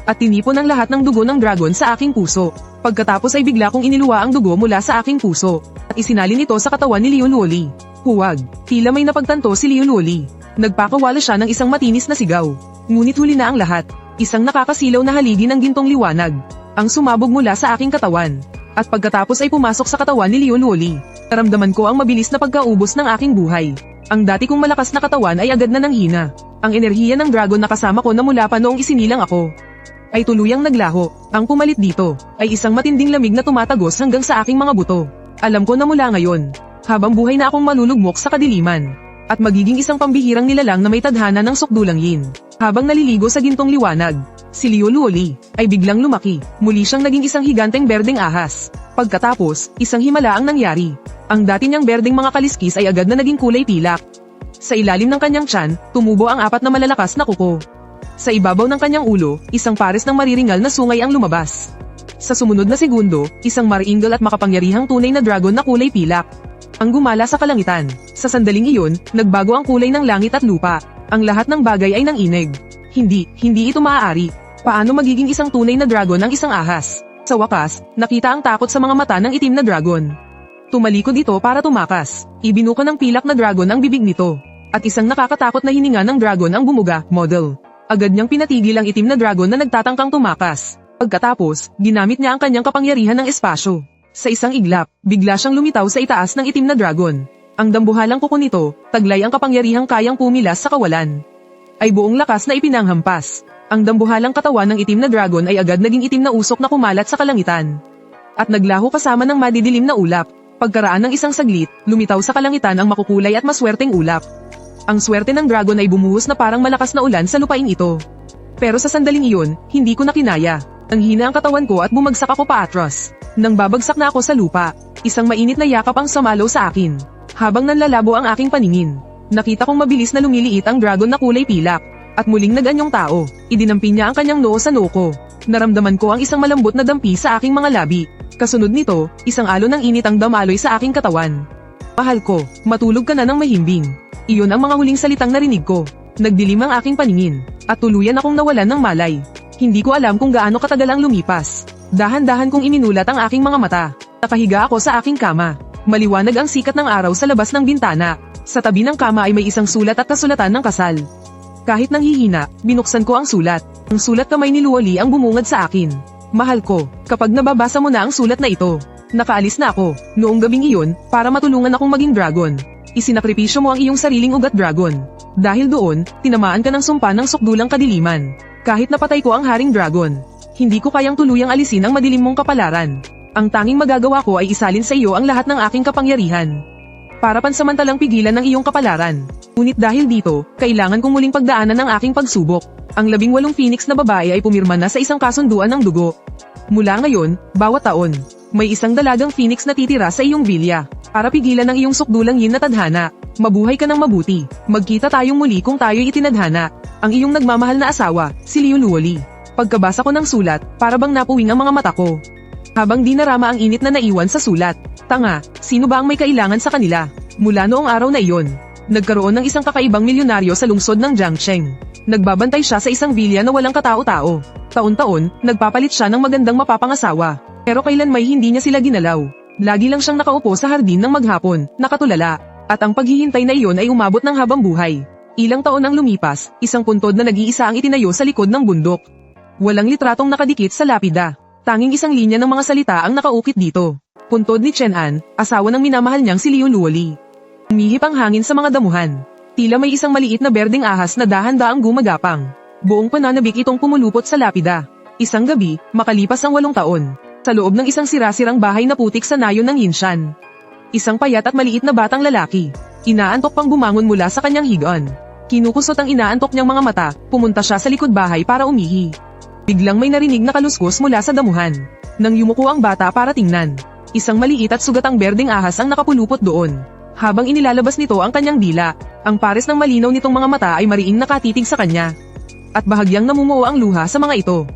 Speaker 1: At tinipon ang lahat ng dugo ng dragon sa aking puso. Pagkatapos ay bigla kong iniluwa ang dugo mula sa aking puso. At isinalin ito sa katawan ni Leo Luwali. Huwag, tila may napagtanto si Leo Luwali. Nagpakawala siya ng isang matinis na sigaw. Ngunit huli na ang lahat. Isang nakakasilaw na haligi ng gintong liwanag. Ang sumabog mula sa aking katawan. At pagkatapos ay pumasok sa katawan ni Leo Luwali. Naramdaman ko ang mabilis na pagkaubos ng aking buhay. Ang dati kong malakas na katawan ay agad na nanghina. Ang enerhiya ng dragon na kasama ko na mula pa noong isinilang ako ay tuluyang naglaho. Ang pumalit dito ay isang matinding lamig na tumatagos hanggang sa aking mga buto. Alam ko na mula ngayon, habang buhay na akong malulugmok sa kadiliman. At magiging isang pambihirang nilalang na may tadhana ng sukdulang yin. Habang naliligo sa gintong liwanag, si Leo Luwali ay biglang lumaki. Muli siyang naging isang higanteng berdeng ahas. Pagkatapos, isang himala ang nangyari. Ang dati niyang berdeng mga kaliskis ay agad na naging kulay pilak. Sa ilalim ng kanyang tiyan, tumubo ang apat na malalakas na kuko. Sa ibabaw ng kanyang ulo, isang pares ng mariringal na sungay ang lumabas. Sa sumunod na segundo, isang mariingal at makapangyarihang tunay na dragon na kulay pilak ang gumala sa kalangitan. Sa sandaling iyon, nagbago ang kulay ng langit at lupa. Ang lahat ng bagay ay nanginig. Hindi ito maaari. Paano magiging isang tunay na dragon ang isang ahas? Sa wakas, nakita ang takot sa mga mata ng itim na dragon. Tumalikod ito para tumakas. Ibinuka ng pilak na dragon ang bibig nito. At isang nakakatakot na hininga ng dragon ang bumuga, model. Agad niyang pinatigil ang itim na dragon na nagtatangkang tumakas. Pagkatapos, ginamit niya ang kanyang kapangyarihan ng espasyo. Sa isang iglap, bigla siyang lumitaw sa itaas ng itim na dragon. Ang dambuhalang kuko nito, taglay ang kapangyarihang kayang pumilas sa kawalan. Ay buong lakas na ipinanghampas. Ang dambuhalang katawan ng itim na dragon ay agad naging itim na usok na kumalat sa kalangitan. At naglaho kasama ng madidilim na ulap. Pagkaraan ng isang saglit, lumitaw sa kalangitan ang makukulay at maswerteng ulap. Ang swerte ng dragon ay bumuhos na parang malakas na ulan sa lupain ito. Pero sa sandaling iyon, hindi ko na kinaya. Nanghina ang katawan ko at bumagsak ako paatras. Nang babagsak na ako sa lupa, isang mainit na yakap ang sumalaw sa akin. Habang nanlalabo ang aking paningin, nakita kong mabilis na lumiliit ang dragon na kulay pilak. At muling nag-anyong tao, idinampin niya ang kanyang noo sa noo ko. Naramdaman ko ang isang malambot na dampi sa aking mga labi. Kasunod nito, isang alon ng init ang damaloy sa aking katawan. Mahal ko, matulog ka na ng mahimbing. Iyon ang mga huling salitang narinig ko. Nagdilim ang aking paningin, at tuluyan akong nawalan ng malay. Hindi ko alam kung gaano katagal ang lumipas. Dahan-dahan kong iminulat ang aking mga mata. Nakahiga ako sa aking kama. Maliwanag ang sikat ng araw sa labas ng bintana. Sa tabi ng kama ay may isang sulat at kasulatan ng kasal. Kahit nang hihina, binuksan ko ang sulat. Ang sulat kamay ni Luoli ang bumungad sa akin. Mahal ko, kapag nababasa mo na ang sulat na ito, nakaalis na ako, noong gabing iyon, para matulungan akong maging dragon. Isinakripisyo mo ang iyong sariling ugat dragon. Dahil doon, tinamaan ka ng sumpa ng sukdulang kadiliman. Kahit napatay ko ang haring dragon, hindi ko kayang tuluyang alisin ang madilim mong kapalaran. Ang tanging magagawa ko ay isalin sa iyo ang lahat ng aking kapangyarihan. Para pansamantalang pigilan ng iyong kapalaran. Ngunit dahil dito, kailangan kong muling pagdaanan ang aking pagsubok. Ang 18 phoenix na babae ay pumirma na sa isang kasunduan ng dugo. Mula ngayon, bawat taon, may isang dalagang phoenix na titira sa iyong vilya. Para pigilan ang iyong sukdulang yin na tadhana. Mabuhay ka ng mabuti. Magkita tayong muli kung tayo'y itinadhana. Ang iyong nagmamahal na asawa, si Liu Luoli. Pagkabasa ko ng sulat, para bang napuwing ang mga mata ko. Habang di narama ang init na naiwan sa sulat. Tanga, sino ba ang may kailangan sa kanila? Mula noong araw na iyon, nagkaroon ng isang kakaibang milyonaryo sa lungsod ng Jiangcheng. Nagbabantay siya sa isang vilya na walang katao-tao. Taon-taon, nagpapalit siya ng magandang mapapangasawa. Pero kailan may hindi niya sila ginalaw. Lagi lang siyang nakaupo sa hardin ng maghapon, nakatulala. At ang paghihintay na iyon ay umabot ng habang buhay. Ilang taon ang lumipas, isang puntod na nag-iisa ang itinayo sa likod ng bundok. Walang litratong nakadikit sa lapida. Tanging isang linya ng mga salita ang nakaukit dito. Puntod ni Chen An, asawa ng minamahal niyang si Liu Luoli. Umihip ang hangin sa mga damuhan. Tila may isang maliit na berdeng ahas na dahan-daang gumagapang. Buong pananabik itong pumulupot sa lapida. Isang gabi, makalipas ang 8 taon. Sa loob ng isang sirasirang bahay na putik sa nayon ng Yinshan. Isang payat at maliit na batang lalaki. Inaantok pang bumangon mula sa kanyang higaan. Kinukusot ang inaantok niyang mga mata, pumunta siya sa likod bahay para umihi. Biglang may narinig na kaluskos mula sa damuhan. Nang yumuko ang bata para tingnan, isang maliit at sugatang berdeng ahas ang nakapulupot doon. Habang inilalabas nito ang kanyang dila, ang pares ng malinaw nitong mga mata ay mariing nakatitig sa kanya. At bahagyang namumuo ang luha sa mga ito.